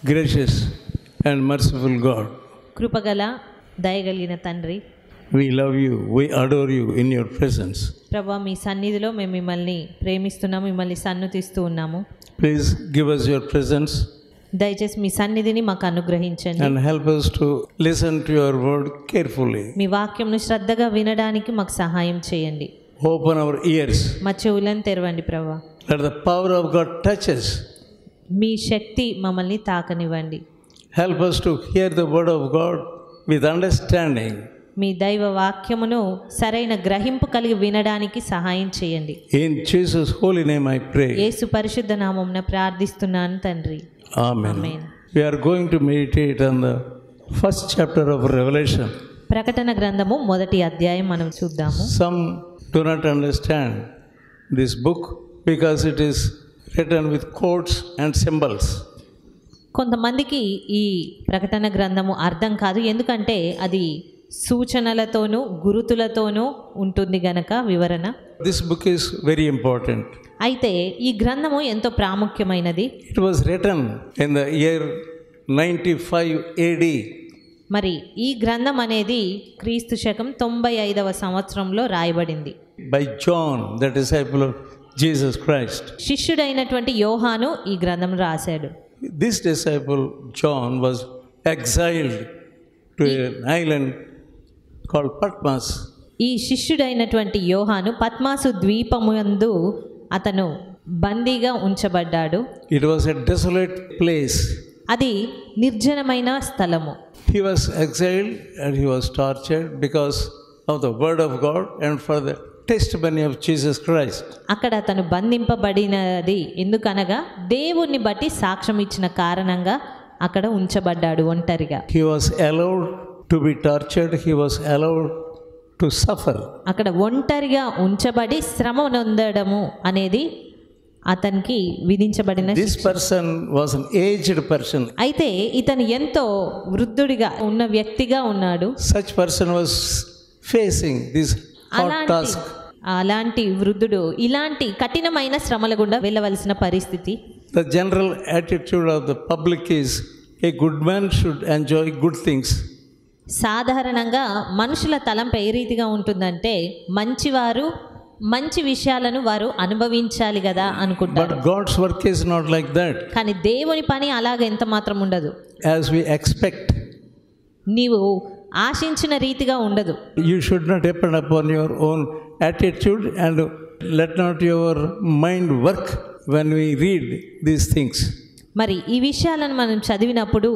gracious and merciful God, కృపగల దయగలిగిన తండ్రి, we love you, we adore you in your presence. ప్రభువా, మీ సన్నిధిలో మేము మిమ్మల్ని ప్రేమిస్తున్నాము, మిమ్మల్ని సన్నుతిస్తూ ఉన్నాము. Please give us your presence దయచేసి మీ సన్నిధిని మాకు అనుగ్రహించండి and help us to listen to your word carefully. మీ వాక్యంను శ్రద్ధగా వినడానికి మాకు సహాయం చేయండి. Open our ears. మా చెవులను తెరవండి ప్రభువా. Let the power of God touch us. మీ శక్తి మమ్మల్ని తాకనివ్వండి. Help us to hear the word of God with understanding. మీ దైవ వాక్యమును సరైన గ్రహింపు కలిగి వినడానికి సహాయం చేయండి. In Jesus' holy name I pray. యేసు పరిశుద్ధ నామమున ప్రార్థిస్తున్నాను తండ్రి. Amen. Amen. We are going to meditate on the first chapter of Revelation. ప్రకటన గ్రంథము మొదటి అధ్యాయం మనం చూద్దాము. Some do not understand this book because it is written with quotes and symbols. కొంతమందికి ఈ ప్రకటన గ్రంథము అర్థం కాదు, ఎందుకంటే అది సూచనలతోనూ గురుతులతోనూ ఉంటుంది గనక వివరణ. This book is very important. అయితే ఈ గ్రంథము ఎంతో ప్రాముఖ్యమైనది. It was written in the year 95 AD. మరి ఈ గ్రంథం అనేది క్రీస్తు శకం 95వ సంవత్సరంలో రాయబడింది. By John, the disciple of Jesus Christ. శిష్యుడైనటువంటి యోహాను ఈ గ్రంథం రాశాడు. This disciple John was exiled to an island called Patmos. ఈ శిష్యుడైనటువంటి యోహాను పద్మాసు ద్వీపమునందు అతను బందీగా ఉంచబడ్డాడు. It was a desolate place. అది నిర్జనమైన స్థలము. He was exiled and he was tortured because of the word of God and for the testimony of Jesus Christ. అక్కడ అతను బంధింపబడినది ఎందుకనగా దేవుణ్ణి బట్టి సాక్ష్యం ఇచ్చిన కారణంగా అక్కడ ఉంచబడ్డాడు ఒంటరిగా. He was allowed to be tortured. He was allowed to suffer. అక్కడ ఒంటరిగా ఉంచబడి శ్రమ నొందడము అనేది అతనికి విధించబడిన This person was an aged person. అయితే ఇతను ఎంతో వృద్ధుడిగా ఉన్న వ్యక్తిగా ఉన్నాడు. Such person was facing this hot task. అలాంటి వృద్ధుడు ఇలాంటి కఠినమైన శ్రమల గుండా వెళ్ళవలసిన పరిస్థితి. The general attitude of the public is a good man should enjoy good things. సాధారణంగా మనుషుల తలంపు ఏ రీతిగా ఉంటుందంటే మంచివారు మంచి విషయాలను వారు అనుభవించాలి కదా అనుకుంటారు. But God's work is not like that. కానీ దేవుని పని అలాగ ఎంత మాత్రం ఉండదు. As we expect. నీవు ఆశించిన రీతిగా ఉండదు. You should not depend upon your own attitude and let not your mind work when we read these things. మరి ఈ విషయాలను మనం చదివినప్పుడు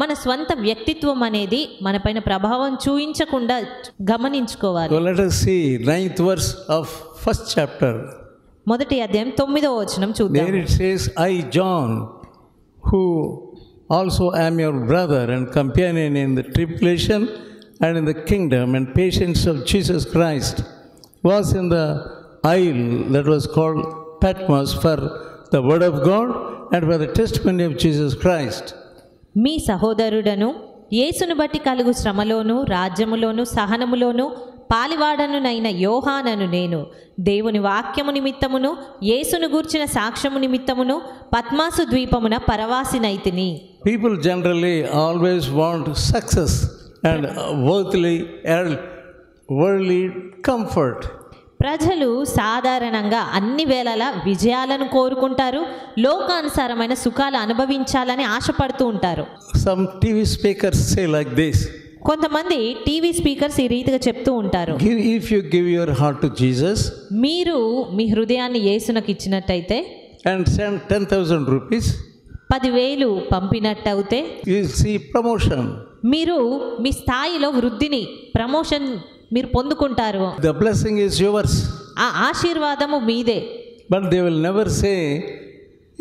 మన స్వంత వ్యక్తిత్వం అనేది మనపైన ప్రభావం చూయించకుండా గమనించుకోవాలి. So let us see 9th verse of first chapter. మొదటి అధ్యాయం 9వ వచనం చూద్దాం. There it says, I John, who also am your brother and companion in the tribulation and in the kingdom and patience of Jesus Christ, was in the isle that was called Patmos for the word of God and for the testimony of Jesus Christ. మీ సహోదరుడను యేసును బట్టి కలుగు శ్రమలోను రాజ్యములోను సహనములోను పాలివాడనునైన యోహానను నేను దేవుని వాక్యము నిమిత్తమును యేసును గూర్చిన సాక్ష్యము నిమిత్తమును పద్మాసు ద్వీపమున పరవాసినైతిని. People generally always want success and worldly comfort. ప్రజలు సాధారణంగా అన్ని వేళలా విజయాలను కోరుకుంటారు, లోకానుసారమైన సుఖాలు అనుభవించాలని ఆశపడుతూ ఉంటారు. Some TV speakers say like this. కొంతమంది టీవీ స్పీకర్స్ ఈ రీతిగా చెప్తూ ఉంటారు. If you give your heart to Jesus, మీరు మీ హృదయాన్ని యేసునకు ఇచ్చినట్టయితే and send 10,000 rupees, 10,000 పంపినట్టయితే you will see promotion. మీరు మీ స్థాయిలో వృద్ధిని ప్రమోషన్ మీరు పొందుకుంటారు. The blessing is yours. ఆ ఆశీర్వాదము మీదే. But they will never say,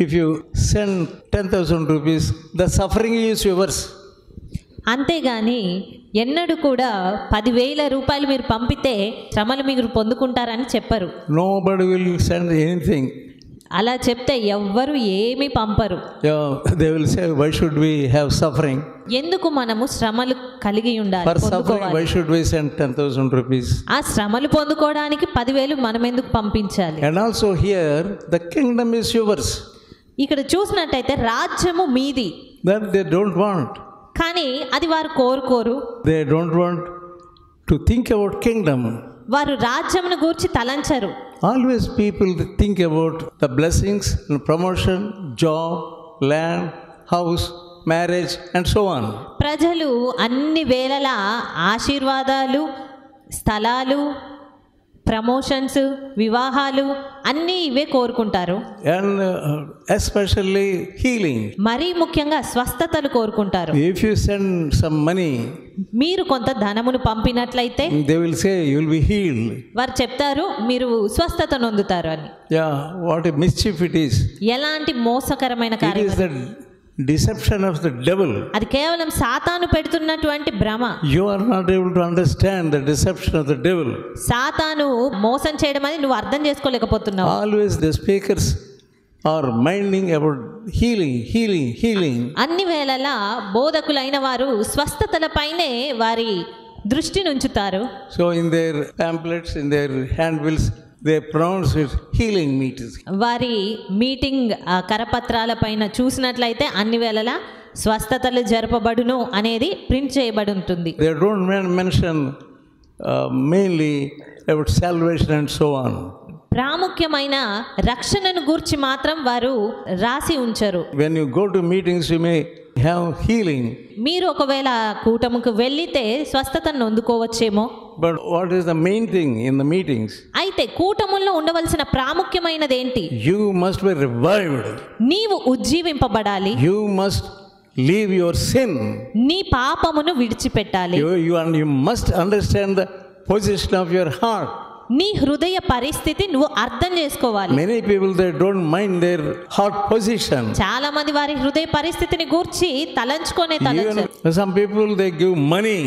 if you send 10,000 rupees, the suffering is yours. అంతేగాని ఎన్నడూ కూడా 10,000 రూపాయలు మీరు పంపితే శ్రమలు మీరు పొందుకుంటారని చెప్పరు. Nobody will send anything. అలా చెప్తే ఎవ్వరు ఏమీ పంపరు. They will say, why should we have suffering? ఎందుకు మనము శ్రమలు కలిగి ఉండాలి? For suffering, why should we send 10,000 rupees? ఆ శ్రమలు పొందుకోవడానికి 10,000 మనం ఎందుకు పంపించాలి? And also here, the kingdom is yours. ఇక్కడ చూసినట్టయితే రాజ్యము మీది. That they don't want. కానీ అది వారు కోరుకోరు. They don't want to think about kingdom. వారు రాజ్యమును గూర్చి తలంచరు. Always people think about the blessings and promotion, job, land, house, marriage and so on. ప్రజలు అన్ని వేళలా ఆశీర్వాదాలు, స్థలాలు, ప్రమోషన్స్, వివాహాలు అన్నీ ఇవే కోరుకుంటారు. And especially healing. మరీ ముఖ్యంగా స్వస్థతలు కోరుకుంటారు. If you send some money, మీరు కొంత ధనమును పంపినట్లయితే they will say you will be healed. వారు చెప్తారు మీరు స్వస్థత నొందుతారు అని. Yeah, what a mischief it is. ఎలాంటి మోసకరమైన It కార్యం. is the deception of the devil. అది కేవలం సాతాను పెడుతున్నటువంటి భ్రమ. You are not able to understand the deception of the devil. సాతాను మోసం చేయడం అని నువ్వు అర్థం చేసుకోలేకపోతున్నావు. Always the speakers are minding about healing, healing, healing. అన్ని వేళలా బోధకులైన వారు స్వస్థతల పైనే వారి దృష్టిని ఉంచుతారు. So in their pamphlets, in their handbills, they pronounce it healing meetings. వారి మీటింగ్ కరపత్రాల పైన చూసినట్లయితే అన్ని వేళలా స్వస్థతలు జరపబడును అనేది ప్రింట్ చేయబడి ఉంటుంది. They don't mention mainly about salvation and so on. ప్రాముఖ్యమైన రక్షణను గూర్చి మాత్రం వారు రాసి ఉంచరు. When you go to meetings, you may have healing. మీరు ఒకవేళ కూటముకు వెళ్ళితే స్వస్థతను నొందుకోవచ్చేమో. But what is the main thing in the meetings? అయితే కూటముల్లో ఉండవలసిన ప్రాముఖ్యమైనది ఏంటి? You must be revived. నీవు ఉజ్జీవింపబడాలి. You must leave your sin. నీ పాపమును విడిచిపెట్టాలి. You must understand the position of your heart. నీ హృదయ పరిస్థితి నువ్వు అర్థం చేసుకోవాలి. Many people, they don't mind their heart position. చాలా మంది వారి హృదయ పరిస్థితిని గూర్చి తలంచుకొనే తలంచరు. Some people, they give money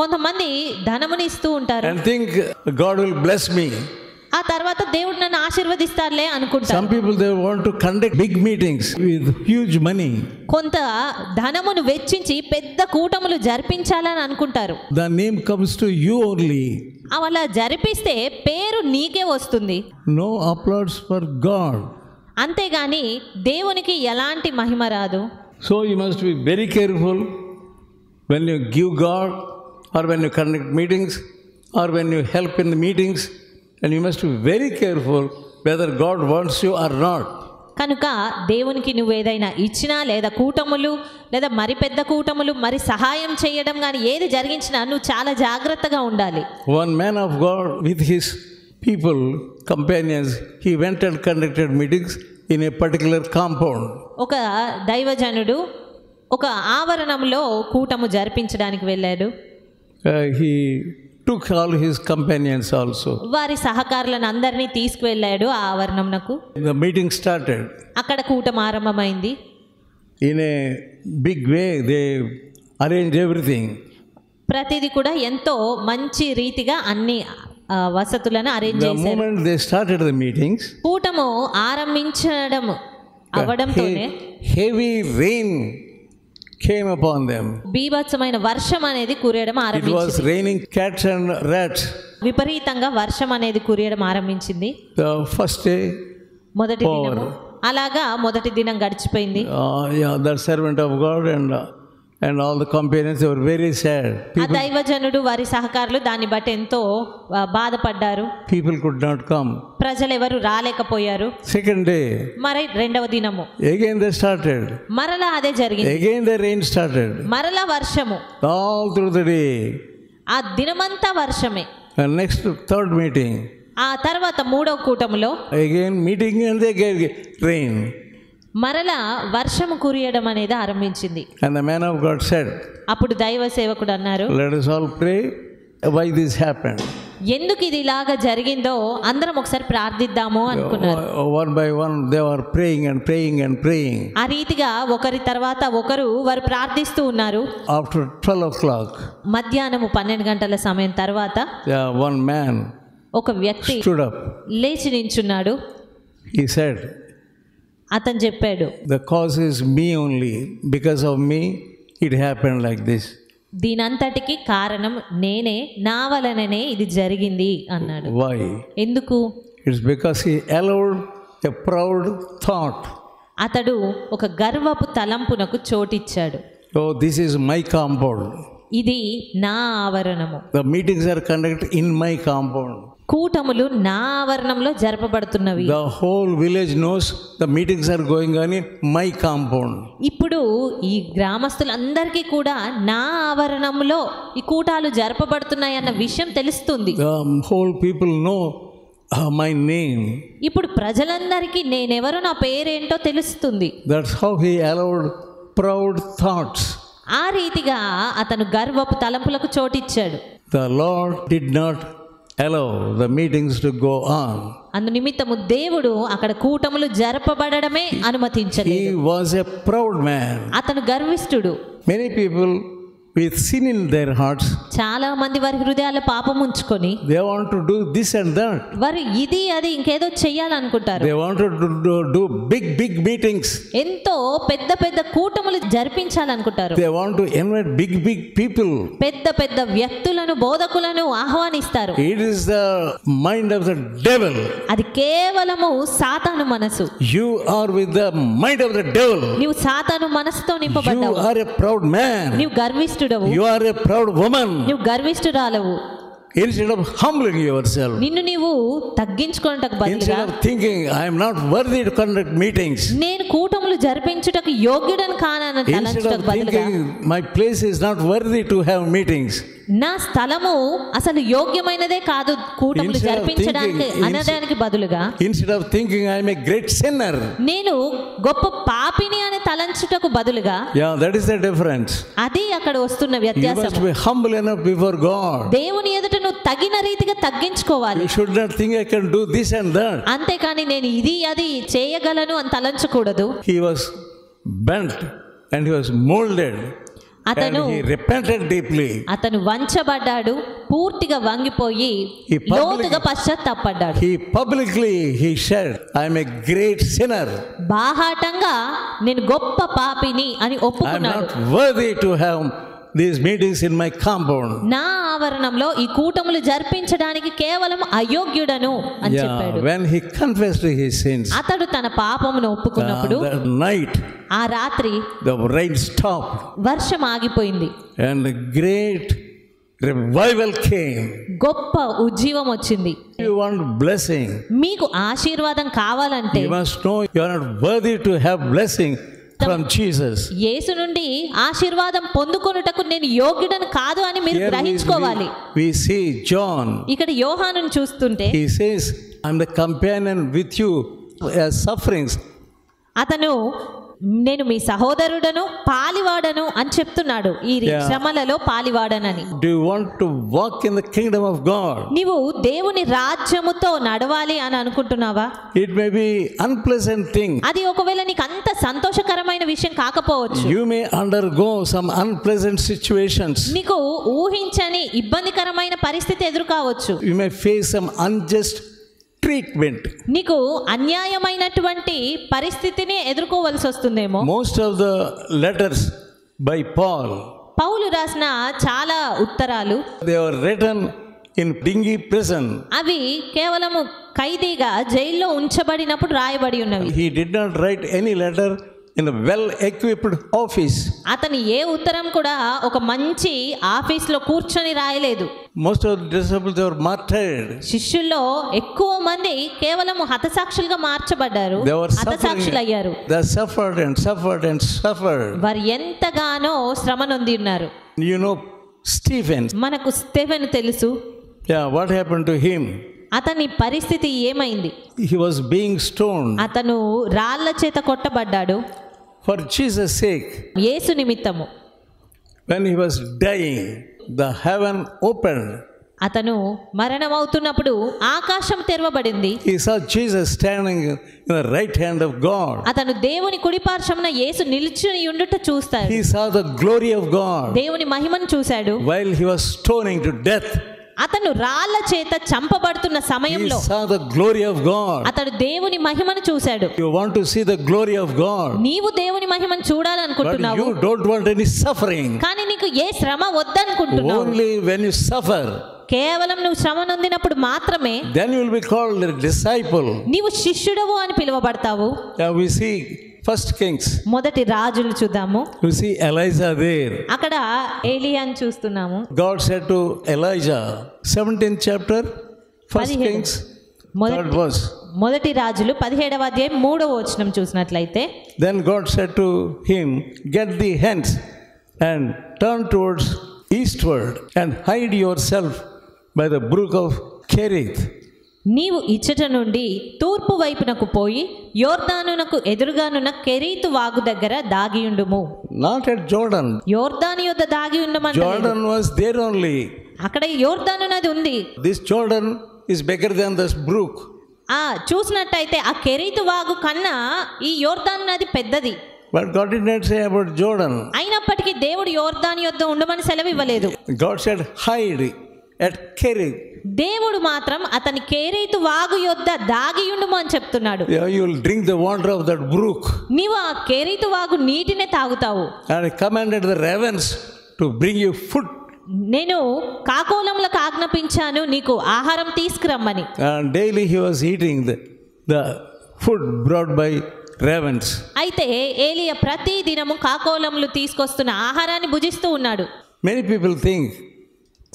కొంతమంది ధనముని ఇస్తూ ఉంటారు and think God will bless me. ఆ తర్వాత దేవుడు నన్ను ఆశీర్వదిస్తారులే అనుకుంటారు. Some people, they want to conduct big meetings with huge money. కొంత ధనమును వెచ్చించి పెద్ద కూటములు జరిపించాలని అనుకుంటారు. The name comes to you only. అలా జరిపిస్తే పేరు నీకే వస్తుంది. No applause for God. అంతేగాని దేవునికి ఎలాంటి మహిమ రాదు. So you must be very careful when you give God, or when you conduct meetings, or when you help in the meetings, and you must be very careful whether God wants you or not. కనుక దేవునికి నువ్వు ఏదైనా ఇచ్చినా లేదా కూటములు లేదా మరి పెద్ద కూటములు మరి సహాయం చేయడం కానీ ఏది జరిగించినా నువ్వు చాలా జాగ్రత్తగా ఉండాలి. One man of God with his people, companions, he went and conducted meetings in a particular compound. ఒక దైవజనుడు ఒక ఆవరణంలో కూటము జరిపించడానికి వెళ్ళాడు. He took all his companions also. వారి సహకారులను అందరినీ తీసుకువెళ్ళాడు ఆ ఆవరణంనకు. The meeting started. అక్కడ కూటమి ఆరంభమైంది. In a big way they arranged everything. ప్రతిదీ కూడా ఎంతో మంచి రీతిగా అన్ని వసతులను అరేంజ్ The చేశారు. moment they started the meetings, కూటము ఆరంభించడం అవడంతోనే heavy rain came upon them. బీభత్సమైన వర్షం అనేది కురియడం It was ఆరంభించింది. raining cats and rats. విపరీతంగా వర్షం అనేది కురియడం ఆరంభించింది. The first day, మొదటి దినము అలాగా మొదటి దినం గడిచిపోయింది. the servant of God and all the companions, they were very sad. ఆ దైవజనుడు వారి సహకారులు దాన్ని బట్టి ఎంతో బాధపడ్డారు. People could not come. ప్రజలు ఎవరు రాలేకపోయారు. Second day, మరి రెండవ దినము again they started. మరలా అదే జరిగింది. Again the rain started. మరలా వర్షము. All through the day. ఆ దినమంతా వర్షమే. And next third meeting, ఆ తర్వాత మూడవ కూటములో again meeting and again rain. మరలా వర్షము కురియడం అనేది ఆరంభించింది. And the man of God said, అప్పుడు దైవ సేవకుడు అన్నారు, let us all pray why this happened. ఎందుకు ఇది ఇలాగా జరిగిందో అందరం ఒకసారి ప్రార్థిద్దాము అనుకున్నారు. One by one they were praying and praying and praying. ఆ రీతిగా ఒకరి తర్వాత ఒకరు వారు ప్రార్థిస్తూ ఉన్నారు. After 12 o'clock, మధ్యాహ్నము 12 గంటల సమయం తర్వాత one man ఒక వ్యక్తి stood up. లేచి నించున్నాడు. He said, అతను చెప్పాడు, the cause is me only. Because of me it happened like this. దీనంతటికి కారణం నేనే, నా వలననే ఇది జరిగింది అన్నాడు. Why? ఎందుకు? It's because he allowed a proud thought. అతడు ఒక గర్వపు తలంపునకు చోటిచ్చాడు. Oh, this is my compound. ఇది నా ఆవరణము. The meetings are conducted in my compound. కూటములు నా ఆవరణంలో జరపబడుతున్నవి. The whole village knows the meetings are going on in my compound. ఇప్పుడు ఈ గ్రామస్తులందరికీ కూడా నా ఆవరణంలో ఈ కూటాలు జరపబడుతున్నాయి అన్న విషయం తెలుస్తుంది. The whole people know my name. ఇప్పుడు ప్రజలందరికీ నేనెవరో, నా పేరేంటో తెలుస్తుంది. That's how he allowed proud thoughts. ఆ రీతిగా అతను గర్వపు తలంపులకు చోటిచ్చాడు. The Lord did not allow the meetings to go on. అందు నిమిత్తము దేవుడు అక్కడ కూటములు జరపబడడమే అనుమతించలేదు. He was a proud man. అతను గర్విష్ఠుడు. Many people with sin in their hearts, చాలా మంది వారి హృదయాల పాపం ఉంచుకొని they want to do this and that. వారు ఇది అది ఇంకేదో చెయ్యాలనుకుంటారు. They want to do big meetings. ఎంతో పెద్ద పెద్ద కూటములు జరిపించాలనుకుంటారు. They want to invite big people. పెద్ద పెద్ద వ్యక్తులను, బోధకులను ఆహ్వానిస్తారు. It is the mind of the devil. అది కేవలము సాతాను మనసు. You are with the mind of the devil. నీవు సాతాను మనసుతో You నింపబడ్డావు. are a proud man. నీవు గర్విష్ఠుడవు. You are a proud woman. నీవు గర్విష్ఠురాలవు. Instead of humbling yourself, నిన్ను నీవు తగ్గించుకొనుటకు బదులుగా, instead of thinking I am not worthy to conduct meetings, నేను కూటములు జరిపించుటకు యోగ్యుడని కానని instead తలంచుటకు of బదులుగా, thinking my place is not worthy to have meetings, నా స్థలము అసలు యోగ్యమైనదే కాదు కూటములు Instead of జరిపించడానికి thinking, అనడానికి బదులుగా, instead of thinking I am a great sinner, నేను గొప్ప పాపిని అని తలంచుటకు బదులుగా, yeah, that is the difference. అది అక్కడ వస్తున్న You వ్యత్యాసం. must be humble enough before God. దేవుని ఎదుట నువ్వు తగిన రీతిగా తగ్గించుకోవాలి. You should not think I can do this and that. అంతేకాని నేను ఇది అది చేయగలను అని తలంచకూడదు. He was bent and he was molded. And అతను he repented deeply. అతను వంచబడ్డాడు, పూర్తిగా వంగిపోయి He public- లోతుగా పశ్చాత్తాపడ్డాడు. He said, I am a great sinner. బాహాటంగా నేను గొప్ప పాపిని అని I am ఒప్పుకున్నాడు. not worthy to have these meetings in my compound. నా ఆవరణంలో ఈ కూటములు జరిపించడానికి కేవలం అయోగ్యుడను అని చెప్పాడు. When he confessed his sins, అతడు తన పాపమును ఒప్పుకున్నప్పుడు that night ఆ రాత్రి the rain stopped వర్షం ఆగిపోయింది. and a great revival came. గొప్ప ఉజ్జీవం వచ్చింది. You want blessing, మీకు ఆశీర్వాదం కావాలంటే you must know you are not worthy to have blessing from Jesus. యేసు నుండి ఆశీర్వాదం పొందుకొనుటకు నేను యోగ్యుడను కాదు అని మీరు Here గ్రహించుకోవాలి. we see John. ఇక్కడ యోహానును చూస్తుంటే He says, I am the companion with you as sufferings. అతను నేను మీ సహోదరుడను పాలివాడను అని చెప్తున్నాడు. ఈ Yeah. శ్రమలలో పాలివాడనని. Do you want to walk in the kingdom of God? నీవు దేవుని రాజ్యముతో నడవాలి అని అనుకుంటున్నావా? It may be unpleasant thing. అది ఒకవేళ నీకు అంత సంతోషకరమైన విషయం కాకపోవచ్చు. You may undergo some unpleasant situations. నీకు ఊహించని ఇబ్బందికరమైన పరిస్థితి ఎదురు కావచ్చు. You may face some unjust treatment. నీకు అన్యాయమైనటువంటి పరిస్థితిని ఎదుర్కోవలసి వస్తుందేమో. Most of the letters by Paul, పౌలు రాసిన చాలా ఉత్తరాలు they were written in Dingy prison. అవి కేవలము ఖైదీగా జైల్లో ఉంచబడినప్పుడు రాయబడి ఉన్నవి. He did not write any letter in a well-equipped office. అతని ఏ ఉత్తరం కూడా ఒక మంచి ఆఫీస్లో కూర్చొని రాయలేదు. Most of the disciples were martyred. శిష్యుల్లో ఎక్కువ మంది కేవలము హతసాక్షులుగా మార్చబడ్డారు, They were హతసాక్షులు అయ్యారు. They suffered and suffered and suffered. వారు ఎంతగానో శ్రమ నొంది ఉన్నారు. You know, Stephen. మనకు స్టెఫెను తెలుసు. Yeah, what happened to him? అతని పరిస్థితి ఏమైంది? He was being stoned. అతను రాళ్ల చేత కొట్టబడ్డాడు. For Jesus' sake, యేసు నిమిత్తము. when he was dying, the heaven opened. అతను మరణమవుతున్నప్పుడు ఆకాశం తెరవబడింది. He saw Jesus standing in the right hand of God. అతను దేవుని కుడిపార్శ్వమున యేసు నిలుచుని ఉండుట చూస్తాడు. He saw the glory of God దేవుని మహిమను చూశాడు. while he was stoning to death. అతను రాళ్ల చేత చంపబడుతున్న He సమయంలో saw the glory of God. అతడు దేవుని మహిమను చూశాడు. You want to see the glory of God, నీవు దేవుని మహిమను but చూడాలనుకుంటున్నావు, you don't want any suffering. కానీ నీకు ఏ శ్రమ వద్దనుకుంటున్నావు. Only when you suffer, కేవలం నువ్వు శ్రమ నొందినప్పుడు మాత్రమే then you will be called a disciple. నీవు శిష్యుడవు అని పిలువబడతావు. Now we see First Kings. మొదటి రాజులు చూద్దాము. You see Elijah there. అక్కడ ఏలియాని చూస్తున్నాము. God said to Elijah, 17th chapter, First Kings, 3rd verse. మొదటి రాజులు 17వ అధ్యాయం 3వ వచనం చూసినట్లయితే, Then God said to him, get thee hence and turn towards eastward and hide yourself by the brook of Cherith. నీవు ఇచ్చట నుండి తూర్పు వైపునకు పోయి యోర్దానునకు ఎదురుగానున్న కెరీతు వాగు దగ్గర దాగియుండుము. Not at Jordan. యోర్దాను యొద్ద దాగి ఉండమంటే Jordan was there only. అక్కడ యోర్దాను నది ఉంది. This Jordan is bigger than this brook. చూసినట్టయితే ఆ కెరీతు వాగు కన్నా ఈ యోర్దాను నది పెద్దది. But God did not say about Jordan. అయినప్పటికీ దేవుడు యోర్దాను యొద్ద ఉండమని సెలవు ఇవ్వలేదు. God said hide at Cherith. దేవుడు మాత్రం అతని కెరీతు వాగు యొద్ద దాగియుండుము అని చెప్తున్నాడు. You will drink the water of that brook. నీవు ఆ కెరీతు వాగు నీటినే తాగుతావు. And I commanded the ravens to bring you food. నేను కాకోలములకు ఆజ్ఞాపించాను నీకు ఆహారం తీసుకురమ్మని. And daily he was eating the food brought by ravens. అయితే ఏలియా ప్రతి దినము కాకోలములు తీసుకొస్తున్న ఆహారాన్ని భుజిస్తూ ఉన్నాడు. Many people think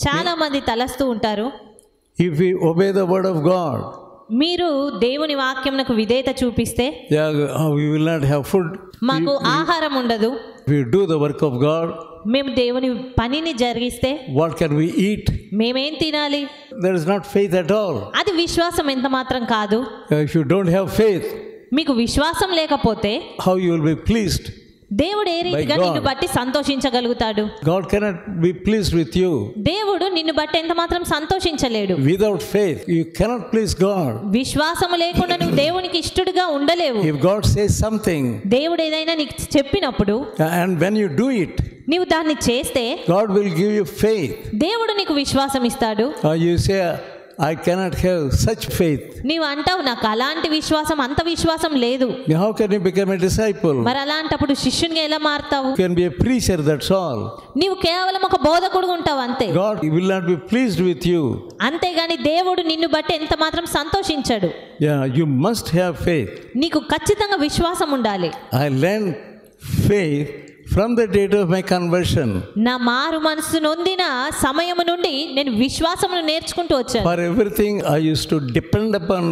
చాలా మంది తలస్తూ ఉంటారు, if we obey the word of God, మీరు దేవుని వాక్యంకు విధేయత చూపిస్తే we will not have food. మాకు ఆహారం ఉండదు. If we do the work of God, మేము దేవుని పనిని జరిగిస్తే what can we eat? మేమేం తినాలి? There is not faith at all. అది విశ్వాసం ఎంత మాత్రం కాదు. If you don't have faith, మీకు విశ్వాసం లేకపోతే how you will be pleased? దేవుడు ఏ రీతిగా నిన్ను బట్టి సంతోషించగలుగుతాడు? God cannot be pleased with you. దేవుడు నిన్ను బట్టి ఎంత మాత్రం సంతోషించలేడు. Without faith you cannot please God. విశ్వాసము లేకుండా నువ్వు దేవునికి ఇష్టడుగా ఉండలేవు. If God says something, దేవుడు ఏదైనా నీకు చెప్పినప్పుడు and when you do it, నీవు దాన్ని చేస్తే God will give you faith. దేవుడు నీకు విశ్వాసం ఇస్తాడు. You say, I cannot have such faith. నీవు అంటావు నాకు అలాంటి విశ్వాసం, అంత విశ్వాసం లేదు. How can you become a disciple? మరి అలాంటప్పుడు శిష్యునిగా ఎలా మారుతావు? You can be a preacher, that's all. నీవు కేవలం ఒక బోధకుడుగా ఉంటావు అంతే. God will not be pleased with you. అంతేగాని దేవుడు నిన్ను బట్టి ఎంత మాత్రం సంతోషించడు. You must have faith. నీకు ఖచ్చితంగా విశ్వాసం ఉండాలి. I learned faith from the date of my conversion. నా మారు మనసు నొందిన సమయము నుండి నేను విశ్వాసమును నేర్చుకుంటూ వచ్చాను. For everything I used to depend upon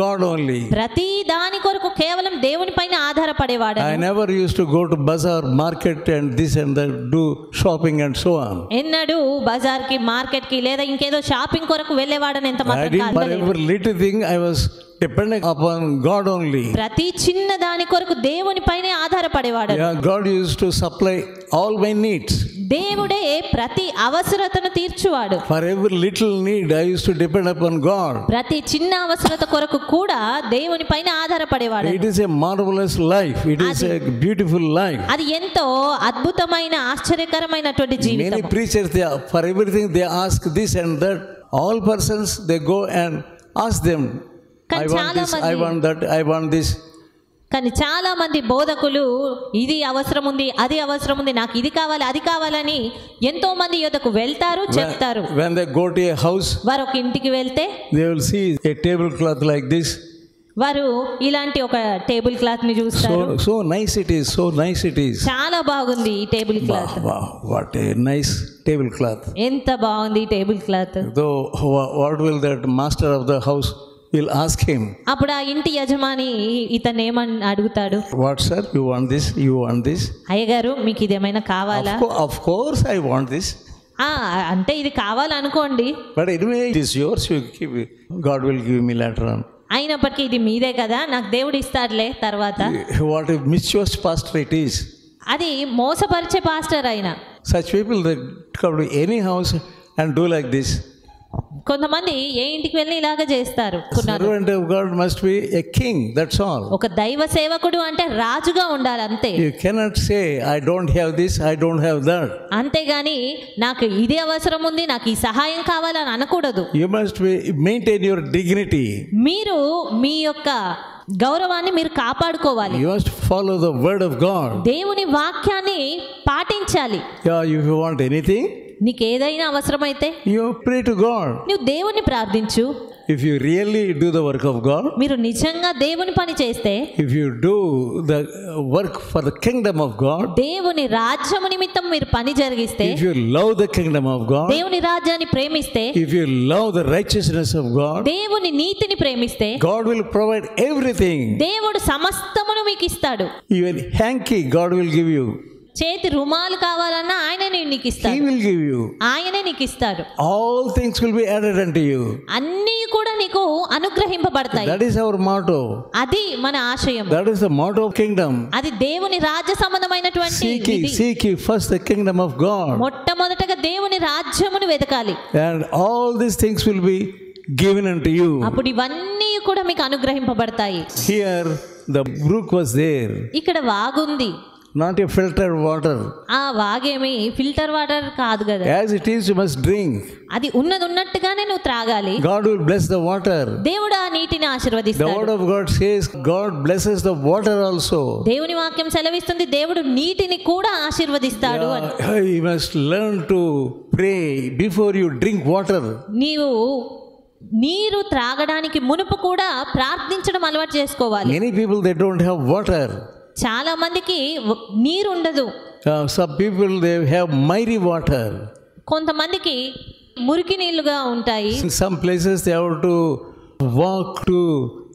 God only. ప్రతి దాని కొరకు కేవలం దేవుని పైన ఆధారపడేవాడు. I never used to go to bazaar, market and this and that, do shopping and so on. ఎన్నడూ బజార్ కి, మార్కెట్ కి లేదా ఇంకేదో షాపింగ్ కొరకు వెళ్ళేవాడని ఎంత మాత్రం కాదు. For every little thing I was depending upon God only. ప్రతి చిన్న దాని కొరకు దేవుని పైనే ఆధారపడేవాడు. God used to supply all my needs. దేవుడే ప్రతి అవసరతను తీర్చువాడు. For every little need I used to depend upon God. ప్రతి చిన్న అవసరత కొరకు కూడా దేవుని పైన ఆధారపడేవాడు. It is a marvelous life. It is a beautiful life. అది ఎంతో అద్భుతమైన ఆశ్చర్యకరమైనటువంటి జీవితం. Many preachers, for everything they ask this and that. All persons they go and ask them, I want this, I want that, I want this. కానీ చాలా మంది బోధకులు ఇది అవసరం ఉంది, అది అవసరం ఉంది, నాకు ఇది కావాలి, అది కావాలని ఎంతో మంది యొద్దకు వెళ్తారు, చెప్తారు. When they go to a house, వారు ఒక ఇంటికి వెళ్తే they will see a tablecloth like this. వారు ఇలాంటి ఒక టేబుల్ క్లాత్ ని చూస్తారు. So nice it is, so nice it is. చాలా బాగుంది ఈ table cloth. Wow, what a nice tablecloth. ఎంత బాగుంది ఈ table cloth. Though what will that master of the house will ask him? అప్పుడు ఆ ఇంటి యజమాని ఇతను ఏమని అడుగుతాడు? What sir, you want this, you want this? అయ్యగారు మీకు ఇది ఏమైనా కావాలా? Of course I want this. అంటే ఇది కావాలనుకోండి. But anyway it is yours, you give it. God will give me later on. అయినప్పటికీ ఇది మీదే కదా, నాకు దేవుడు ఇస్తాడులే తర్వాత. What a mischievous pastor it is. అది మోసపరిచే పాస్టర్ అయినా. Such people that come to any house and do like this. కొంతమంది ఏ ఇంటికి వెళ్ళి ఇలాగ చేస్తారు. Servant of God must be a king, that's all. ఒక దైవ సేవకుడు అంటే రాజుగా ఉండాలి అంతే. You cannot say I don't have this, I don't have that. అంతేగాని నాకు ఇది అవసరం ఉంది, నాకు ఈ సహాయం కావాలని అనకూడదు. You must maintain your dignity. మీరు మీ యొక్క గౌరవాన్ని మీరు కాపాడుకోవాలి. You must follow the word of God. దేవుని వాక్యాన్ని పాటించాలి. If you want anything, నీకేదైనా అవసరమైతే you pray to God. నువ్వు దేవుని ప్రార్థించు. If you really do the work of God, మీరు నిజంగా దేవుని పని చేస్తే, if you do the work for the kingdom of God, దేవుని రాజ్యము నిమిత్తం మీరు పని జరిగిస్తే, if you love the kingdom of God, దేవుని రాజ్యాన్ని ప్రేమిస్తే, if you love the righteousness of God, దేవుని నీతిని ప్రేమిస్తే, God will provide everything. దేవుడు సమస్తమును మీకు ఇస్తాడు. Even hanky God will give you. చేతి రుమాలు కావాలన్నా ఆయనే నీకు He ఇస్తాడు. will give you. ఆయనే నీకు ఇస్తాడు. All things will be added unto you. అన్నీ కూడా నీకు అనుగ్రహింపబడతాయి. That is our motto. అది మన ఆశయం. That is the motto of kingdom. అది దేవుని రాజ్య సంబంధమైనటువంటి విధి. Seek ye first the kingdom of God. మొట్టమొదటగా దేవుని రాజ్యమును వెతకాలి. And all these things will be given unto you. అప్పుడు ఇవన్నీ కూడా మీకు అనుగ్రహింపబడతాయి. Here the brook was there. ఇక్కడ వాగుంది. Not a filtered water. ఆ వాగేమి ఫిల్టర్ వాటర్ కాదు కదా. As it is, you must drink. అది ఉన్నట్టుగానే నువ్వు త్రాగాలి. God will bless the water. దేవుడు ఆ నీటిని The ఆశీర్వదిస్తాడు. word of God says God blesses the water also. దేవుని వాక్యం సెలవిస్తుంది దేవుడు నీటిని కూడా ఆశీర్వదిస్తాడు అని. You must learn to pray before you drink water. నీవు నీరు త్రాగడానికి మునుపు కూడా ప్రార్థించడం అలవాటు చేసుకోవాలి. Many people, they don't have water. చాలా మందికి నీరు ఉండదు. Some people, they have miry water. కొంతమందికి మురికి నీళ్లుగా ఉంటాయి. In some places they have to walk 2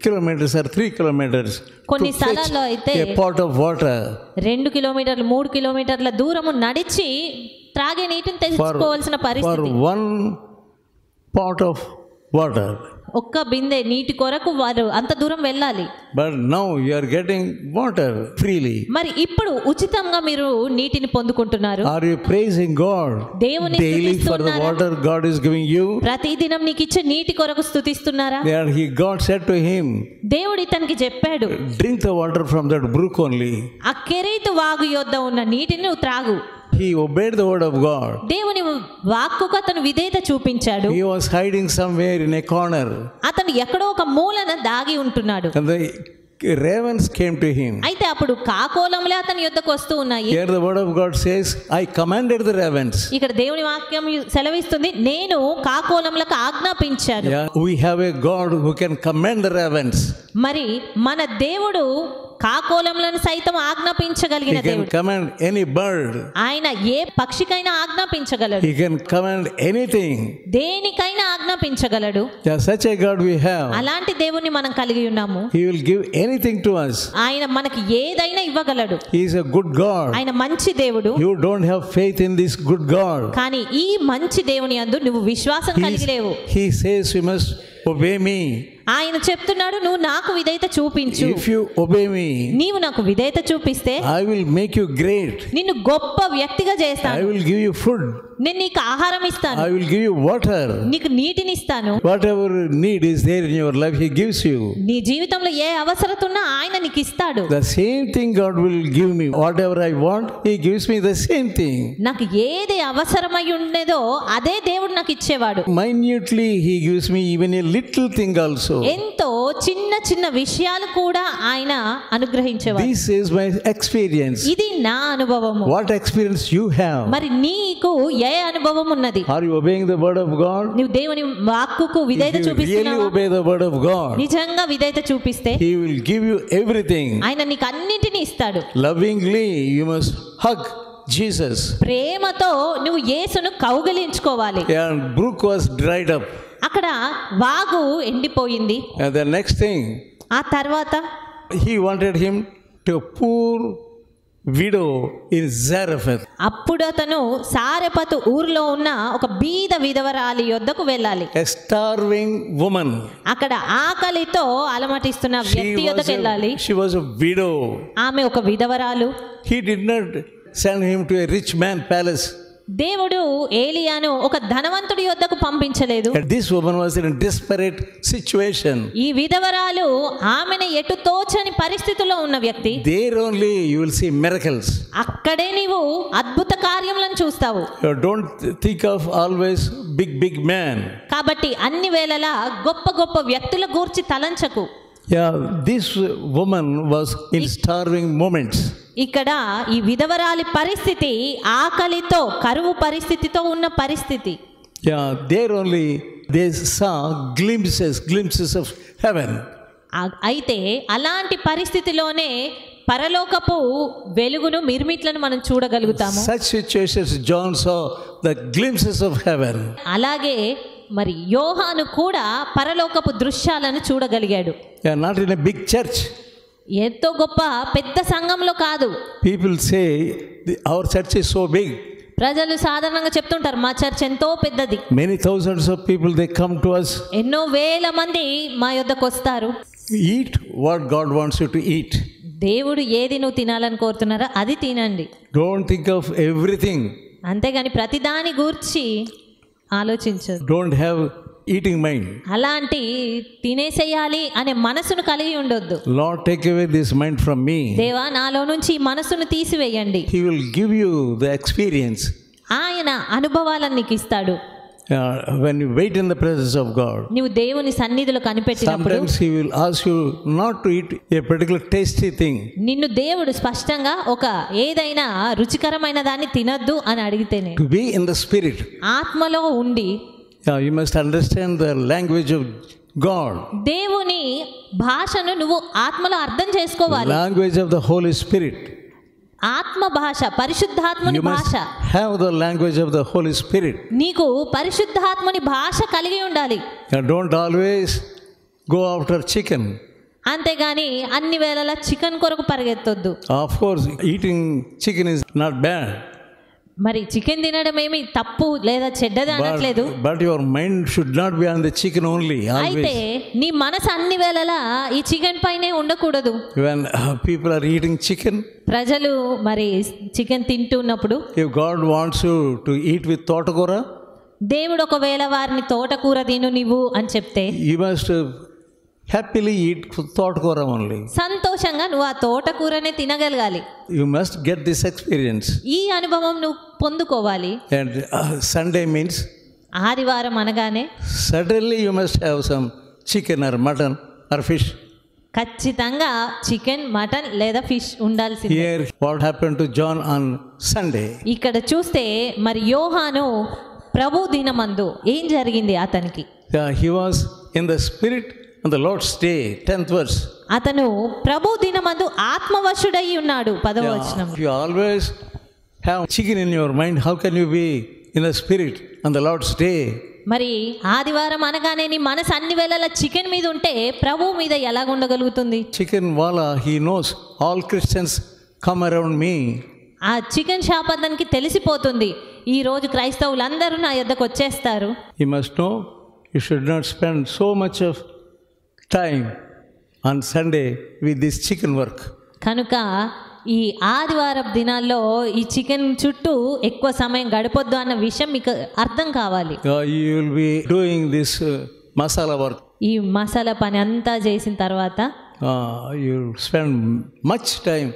kilometers or 3 kilometers కొన్ని to స్థలాల్లో fetch అయితే a pot of water. 2 కిలోమీటర్లు 3 కిలోమీటర్ల దూరము నడిచి త్రాగే నీటిని తెచ్చుకోవాల్సిన For పరిస్థితి. one pot of water. ఒక్క బిందె నీటి కొరకు వారు అంత దూరం వెళ్ళాలి. But now you are getting water freely. మరి ఇప్పుడు ఉచితంగా మీరు నీటిని పొందుకుంటున్నారు. Are you praising God దేవుని daily for the water God is giving you? ప్రతిదినం నీకు ఇచ్చే నీటి కొరకు స్తుతిస్తున్నారా? There God said to him, దేవుడు ఇతనికి చెప్పాడు, drink the water from that brook only. ఆ కెరీతు వాగు యొద్ద ఉన్న నీటిని నువ్వు త్రాగు. He obeyed the word of God. దేవుని వాక్కుకు అతను విధేయత చూపించాడు. He was hiding somewhere in a corner. అతను ఎక్కడో ఒక మూలన దాగి ఉంటున్నాడు. And the ravens came to him. అయితే అప్పుడు కాకోలములే అతని యొద్దకు వస్తూ ఉన్నాయి. Here the word of God says, I commanded the ravens. ఇక్కడ దేవుని వాక్యం సెలవిస్తుంది, నేను కాకోలములకు ఆజ్ఞాపించాను. Yeah, we have a God who can command the ravens. మరి మన దేవుడు కాకోలములను సైతం ఆజ్ఞాపించగలిగిన He can దేవుడు. command any bird. ఆయన ఏ పక్షికైనా ఆజ్ఞాపించగలడు. He can command anything. దేనికైనా ఆజ్ఞాపించగలడు. Yeah, such a God we have. అలాంటి దేవుణ్ణి మనం కలిగి ఉన్నాము. He will give anything to us. ఆయన మనకి ఏదైనా ఇవ్వగలడు. He is a good God. ఆయన మంచి దేవుడు. You don't have faith in this good God. కానీ ఈ మంచి దేవుని యందు నువ్వు విశ్వాసం కలిగి లేవు. He says you must obey me. ఆయన చెప్తున్నాడు, నువ్వు నాకు విధేయత చూపించు. If you obey me, నీవు నాకు విధేయత చూపిస్తే I will make you great. నిన్ను గొప్ప వ్యక్తిగా I చేస్తాను. will give you food. నేను నీకు ఆహారం ఇస్తాను. I will give you water. నీకు నీటిని ఇస్తాను. Whatever need is there in your life, He gives you. నీ జీవితంలో ఏ అవసరత ఉన్నా ఆయన నీకు ఇస్తాడు. The same thing God will give me. Whatever I want, He gives me the same thing. నాకు ఏది అవసరమై ఉండేదో అదే దేవుడు నాకు ఇచ్చేవాడు. Minutely He gives me even a little thing also. ఎంతో చిన్న చిన్న విషయాలు కూడా ఆయన అనుగ్రహించేవాడు. This is my experience. ఇది నా అనుభవము. What experience you have? మరి నీకు ఏ అనుభవం ఉన్నది? Are you obeying the word of God? నువ్వు దేవుని వాక్కుకు విధేయత If you really చూపిస్తున్నావా? obey the word of God, నిజంగా విధేయత చూపిస్తే He will give you everything. ఆయన నీకు అన్నిటినీ ఇస్తాడు. Lovingly, you must hug Jesus. ప్రేమతో నువ్వు యేసును కౌగిలించుకోవాలి. And brook was dried up. అక్కడ వాగు ఎండిపోయింది. And the next thing, ఆ తర్వాత He wanted him to poor widow in Zarephath. అప్పుడు అతను సారెపతు ఊర్లో ఉన్న ఒక బీద విధవరాలి యొద్దకు వెళ్ళాలి. A starving woman. అక్కడ ఆకలితో అలమటిస్తున్న వ్యక్తి యొద్దకు వెళ్ళాలి. She was a widow. ఆమె ఒక విధవరాలు. He did not send him to a rich man palace. దేవుడు ఏలియాను ఒక ధనవంతుడి యొద్దకు పంపించలేదు. And this woman was in a desperate situation. ఈ విధవరాలు ఆమెను ఎటు తోచని పరిస్థితిలో ఉన్న వ్యక్తి. There only you will see miracles. అక్కడే నీవు అద్భుత కార్యములను చూస్తావు. You don't think of always big man. కాబట్టి అన్ని వేళలా గొప్ప గొప్ప వ్యక్తుల గూర్చి తలంచకు. Yeah, this woman was in starving moments. ఇక్కడ ఈ విధవరాలి పరిస్థితి ఆకలితో, కరువు పరిస్థితితో ఉన్న పరిస్థితి. Yeah, there only they saw glimpses of heaven. అయితే అలాంటి పరిస్థితిలోనే పరలోకపు వెలుగును, మిర్మిట్లను మనం చూడగలుగుతాము. Such situations John saw the glimpses of heaven. అలాగే మరి యోహాను కూడా పరలోకపు దృశ్యాలను చూడగలిగాడు. Yeah, not in a big church. ఎంతో గొప్ప పెద్ద సంఘంలో కాదు. People say our church is so big. ప్రజలు సాధారణంగా చెప్తుంటారు, మా చర్చ్ ఎంతో పెద్దది. Many thousands of people they come to us. ఎన్నో వేల మంది మా యొద్దకు వస్తారు. Eat what God wants you to eat. దేవుడు ఏది నువ్వు తినాలని కోరుతున్నారో అది తినండి. Don't think of everything. అంతేగాని ప్రతిదాని గూర్చి ఆలోచించదు. Don't have eating mind. అలాంటి తినేసేయాలి అనే మనసును కలిగి ఉండొద్దు. Lord, take away this mind from me. దేవా, నాలో నుంచి ఈ మనసును తీసివేయండి. He will give you the experience. ఆయన అనుభవాలను నీకు ఇస్తాడు. When you wait in the presence of God, నీవు దేవుని సన్నిధిలో కనిపెట్టినప్పుడు sometimes He will ask you not to eat a particular tasty thing. నిన్ను దేవుడు స్పష్టంగా ఒక ఏదైనా రుచికరమైన దాన్ని తినద్దు అని అడిగితేనే, To be in the spirit. ఆత్మలో ఉండి You must understand the language of God. దేవుని భాషను నువ్వు ఆత్మలో అర్థం చేసుకోవాలి. Language of the Holy Spirit. ఆత్మ భాష, పరిశుద్ధాత్ముని You must భాష. have the language of the Holy Spirit. నీకు పరిశుద్ధాత్ముని భాష కలిగి ఉండాలి. Don't always go after chicken. అంతేగాని అన్ని వేళలా చికెన్ కొరకు పరిగెత్తొద్దు. Of course, eating chicken is not bad. మరి చికెన్ తినడం ఏమి తప్పు లేదా చెడ్డది అనట్లేదు. But your mind should not be on the chicken only. అయితే నీ మనసు అన్ని వేళలా ఈ చికెన్ పైనే ఉండకూడదు. When people are eating chicken, ప్రజలు మరి చికెన్ తింటున్నప్పుడు, if God wants you to eat with totagora, దేవుడు ఒకవేళ వారిని తోటకూర తిను నీవు అని చెప్తే, you must happily eat totagora only. సంతోషంగా నువ్వు ఆ తోటకూరనే తినగలగాలి. You must get this experience. ఈ అనుభవం నువ్వు పొందుకోవాలి. And Sunday means ఆదివారం అనగానే certainly you must have some chicken or mutton or fish. ఖచ్చితంగా చికెన్, మటన్ లేదా ఫిష్ ఉండాల్సిందే. Here what happened to John on Sunday? ఇక్కడ చూస్తే మరి యోహాను ప్రభు దినమందు ఏం జరిగింది అతనికి? He was in the spirit on the Lord's day, 10th verse. అతను ప్రభు దినమందు ఆత్మవశుడై ఉన్నాడు. 10వ వచనం. If you always have chicken in your mind, how can you be in the spirit on the Lord's day? మరి ఆదివారం అనగానే నీ మనసు అన్ని వేళలా చికెన్ మీద ఉంటే ప్రభు మీద ఎలా ఉండగలుగుతుంది? Chicken wala, he knows all Christians come around me. ఆ చికెన్ షాప్ అతనికి తెలిసిపోతుంది, ఈ రోజు క్రైస్తవులందరూ నా యొద్దకు వచ్చేస్తారు. You must know you should not spend so much of time on Sunday with this chicken work. కనుక ఈ ఆదివారం దినాల్లో ఈ చికెన్ చుట్టూ ఎక్కువ సమయం గడపొద్దు అన్న విషయం మీకు అర్థం కావాలి. You will be doing this masala work. ఈ మసాలా పని అంతా చేసిన తర్వాత you spend much time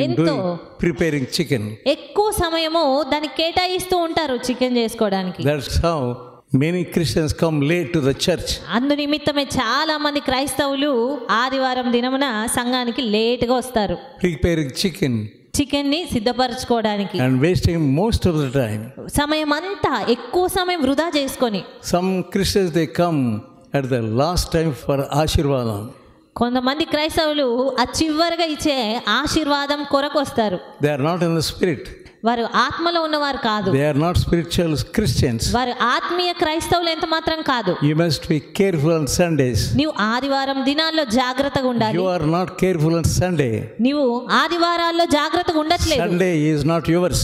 in doing preparing chicken. ఎక్కువ సమయము దానికి కేటాయిస్తూ ఉంటారు చికెన్ చేసుకోవడానికి. That's how many Christians come late to the church. అందు నిమిత్తమే చాలా మంది క్రైస్తవులు ఆదివారం దినమున సంఘానికి లేట్గా వస్తారు. Preparing chicken. చికెన్ ని సిద్ధపరచుకోవడానికి. And wasting most of the time. సమయం అంతా ఎక్కువ సమయం వృధా చేసుకొని. Some Christians they come at the last time for ఆశీర్వాదం. కొంతమంది క్రైస్తవులు ఆ చివరిగా ఇచ్చే ఆశీర్వాదం కొరకు వస్తారు. They are not in the spirit. వారు ఆత్మలో ఉన్నవారు కాదు. They are not spiritual Christians. వారు ఆత్మీయ క్రైస్తవులు ఎంత మాత్రం కాదు. You must be careful on Sundays. నీవు ఆదివారం దినాల్లో జాగ్రత్తగా ఉండాలి. You are not careful on Sunday. నీవు ఆదివారాల్లో జాగ్రత్తగా ఉండట్లేదు. Sunday is not yours.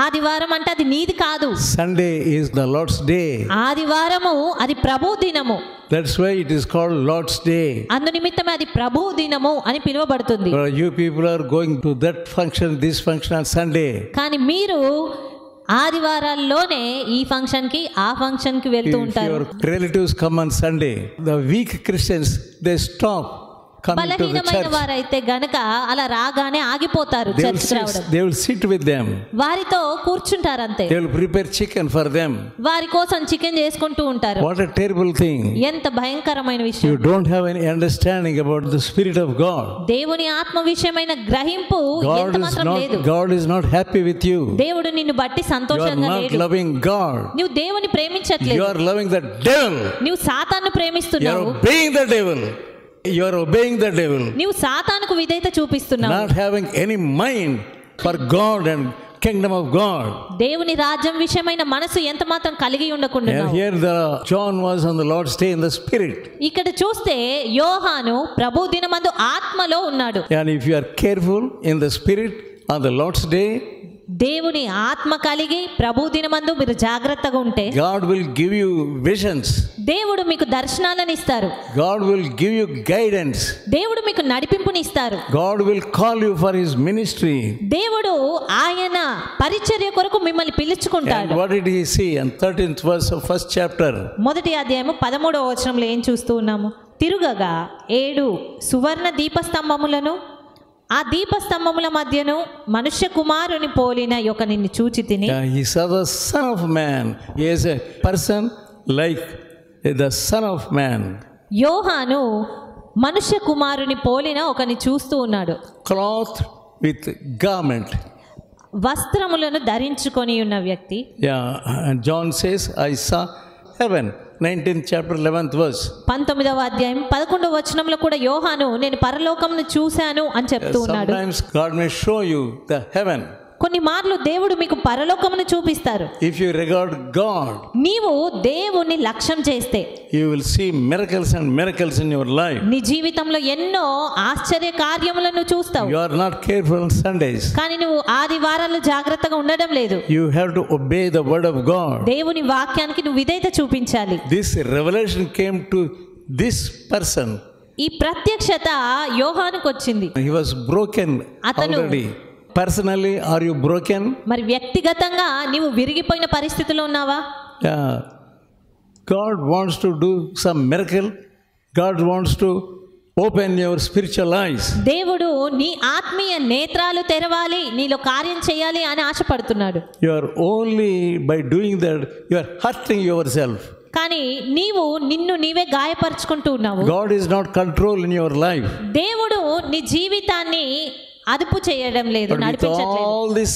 ఆదివారం అంటే అది నీది కాదు. Sunday is the Lord's day. ఆదివారము అది ప్రభు దినము. That's why it is called Lord's day. అందు నిమిత్తమే అది ప్రభు దినము అని పిలువబడుతుంది. You people are going to that function, this function on Sunday. కానీ మీరు ఆదివారాల్లోనే ఈ ఫంక్షన్ కి ఆ ఫంక్షన్ కి వెళ్తూ ఉంటారు. If your relatives come on Sunday, the weak Christians they stop coming to the బలహీనమైన church. వారైతే గనక అలా రాగానే ఆగిపోతారు చర్చికి రావడం. They will sit with them. వారితో కూర్చుంటారు అంతే. They will prepare chicken for them. వారి కోసం చికెన్ చేసుకుంటూ ఉంటారు. What a terrible thing. ఎంత భయంకరమైన విషయం. You don't have any understanding about the Spirit of God. దేవుని ఆత్మ విషయమైన గ్రహింపు ఎంత మాత్రం లేదు. God is not happy with you. దేవుడు నిన్ను బట్టి You are సంతోషంగా not లేడు. loving God. నువ్వు దేవుని ప్రేమించట్లేదు. You are loving the devil. నువ్వు సాతాను You are ప్రేమిస్తున్నావు. obeying the devil. You are obeying the devil. నువ్వు సాతానుకు విధేయత చూపిస్తున్నావు. Not having any mind for God and kingdom of God. దేవుని రాజ్యం విషయమైన మనసు ఎంత మాత్రం కలిగి And ఉండకుండాను. here John was on the Lord's day in the Spirit. ఇక్కడ చూస్తే యోహాను ప్రభు దినమందు ఆత్మలో ఉన్నాడు. And if you are careful in the Spirit on the Lord's day, దేవుని ఆత్మ కలిగి ప్రభు దినమందు మీరు జాగ్రత్తగా ఉంటే God will give you visions. దేవుడు మీకు దర్శనాలను ఇస్తారు. God will give you guidance. దేవుడు మీకు నడిపింపుని ఇస్తారు. God will call you for His ministry. దేవుడు ఆయన పరిచర్య కొరకు మిమ్మల్ని And పిలుచుకుంటాడు. what did He see in 13th verse of 1st chapter? మొదటి అధ్యాయము 13వ వచనంలో ఏం చూస్తూ ఉన్నాము? తిరుగగా 7 సువర్ణ దీపస్తంభములను ఆ దీపస్తంభముల మధ్యను మనుష్య కుమారుని పోలిన యొక్క నిన్ను చూచి తిని. He saw the Son of Man. He is a person like the Son of Man. యోహాను మనుష్య కుమారుని పోలిన ఒకని చూస్తూ ఉన్నాడు. Clothed with garment. వస్త్రములను ధరించుకొని ఉన్న వ్యక్తి. And John says, I saw heaven. 19th chapter 11th verse. 19వ అధ్యాయం 11వ వచనంలో కూడా యోహాను నేను పరలోకమును చూశాను అని చెప్తూ ఉన్నాడు. Sometimes God may show you the heaven. కొన్ని మార్లు దేవుడు మీకు పరలోకమును చూపిస్తారు. If you regard God, నీవు దేవుని లక్ష్యం చేస్తే you will see miracles and miracles in your life. నీ జీవితంలో ఎన్నో ఆశ్చర్య కార్యములను చూస్తావు. You are not careful on Sundays. కానీ నువ్వు ఆదివారాలు జాగ్రత్తగా ఉండడం లేదు. You have to obey the word of God. దేవుని వాక్యానికి నువ్వు విధేయత చూపించాలి. This revelation came to this person. ఈ ప్రత్యక్షత యోహానుకు వచ్చింది. He was broken already. Personally, are you broken? మరి వ్యక్తిగతంగా నీవు విరిగిపోయిన పరిస్థితిలో ఉన్నావా? Yeah. God wants to do some miracle. God wants to open your spiritual eyes. దేవుడు నీ ఆత్మీయ నేత్రాలు తెరవాలి, నీలో కార్యం చేయాలి అని ఆశపడుతున్నాడు. You are only by doing that, you are hurting yourself. కానీ నీవు నిన్ను నీవే గాయపరుచుకుంటూ ఉన్నావు. God is not control in your life. దేవుడు నీ జీవితాన్ని అదుపు చేయడం లేదు, But with నడిపించట్లేదు. all these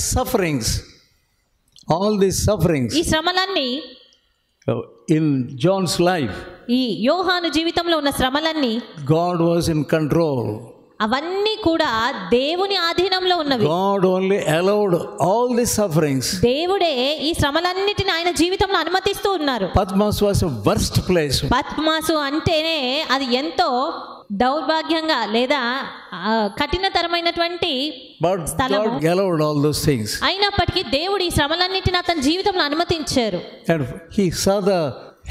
sufferings ఈ శ్రమలన్నీ in John's life, ఈ యోహాను జీవితంలో ఉన్న శ్రమలన్నీ God was in control. అవన్నీ కూడా దేవుని ఆధీనంలో ఉన్నవి. God only allowed all these sufferings. దేవుడే ఈ శ్రమలన్నిటిని ఆయన జీవితంలో అనుమతిస్తూ ఉన్నారు. Patmos was a worst place. పద్మాసు అంటేనే అది ఎంతో దౌర్భాగ్యంగా లేదా కఠినతరమైనటువంటి But స్థలము. God allowed all those things. అయినప్పటికీ దేవుడు ఈ శ్రమలన్నిటిని అతని జీవితంలో అనుమతించారు. And he saw the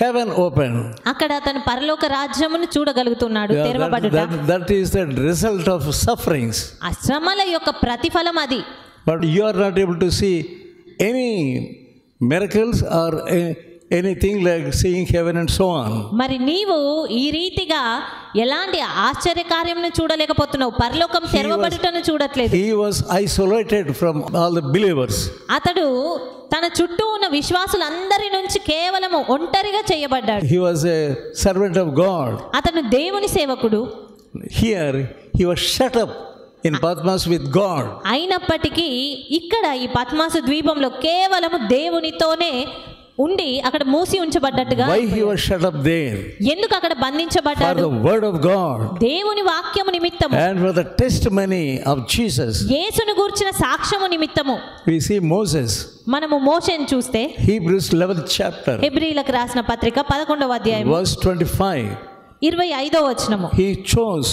heaven open. అక్కడ అతను పరలోక రాజ్యమును చూడగలుగుతున్నాడు, తెరవబడుట. That is the result of sufferings. ఆ శ్రమల యొక్క ప్రతిఫలం అది. But you are not able to see any miracles or anything like seeing heaven and so on. మరి నీవు ఈ రీతిగా ఎలాంటి ఆశ్చర్య కార్యమును చూడలేకపోతున్నావు, పరలోకం తెరవబడుటను చూడట్లేదు. He was isolated from all the believers. అతడు తన చుట్టూ ఉన్న విశ్వాసులందరి నుంచి కేవలం ఒంటరిగా చేయబడ్డాడు. He was a servant of God. అతను దేవుని సేవకుడు. Here he was shut up in Patmos with God. అయినప్పటికీ ఇక్కడ ఈ పద్మాసు ద్వీపంలో కేవలం దేవునితోనే ఉండి అక్కడ మూసి ఉంచబడ్డట్టుగా. Why he was shut up there? ఎందుకు అక్కడ For బంధించబడ్డాడు? the word of God దేవుని వాక్యము నిమిత్తము, and for the testimony of Jesus. యేసును గూర్చిన సాక్ష్యము నిమిత్తము. We see Moses, మనము మోషేను చూస్తే Hebrews 11th chapter, హెబ్రీయులకు రాసిన పత్రిక 11వ అధ్యాయం verse 25. 25వ వచనము. He chose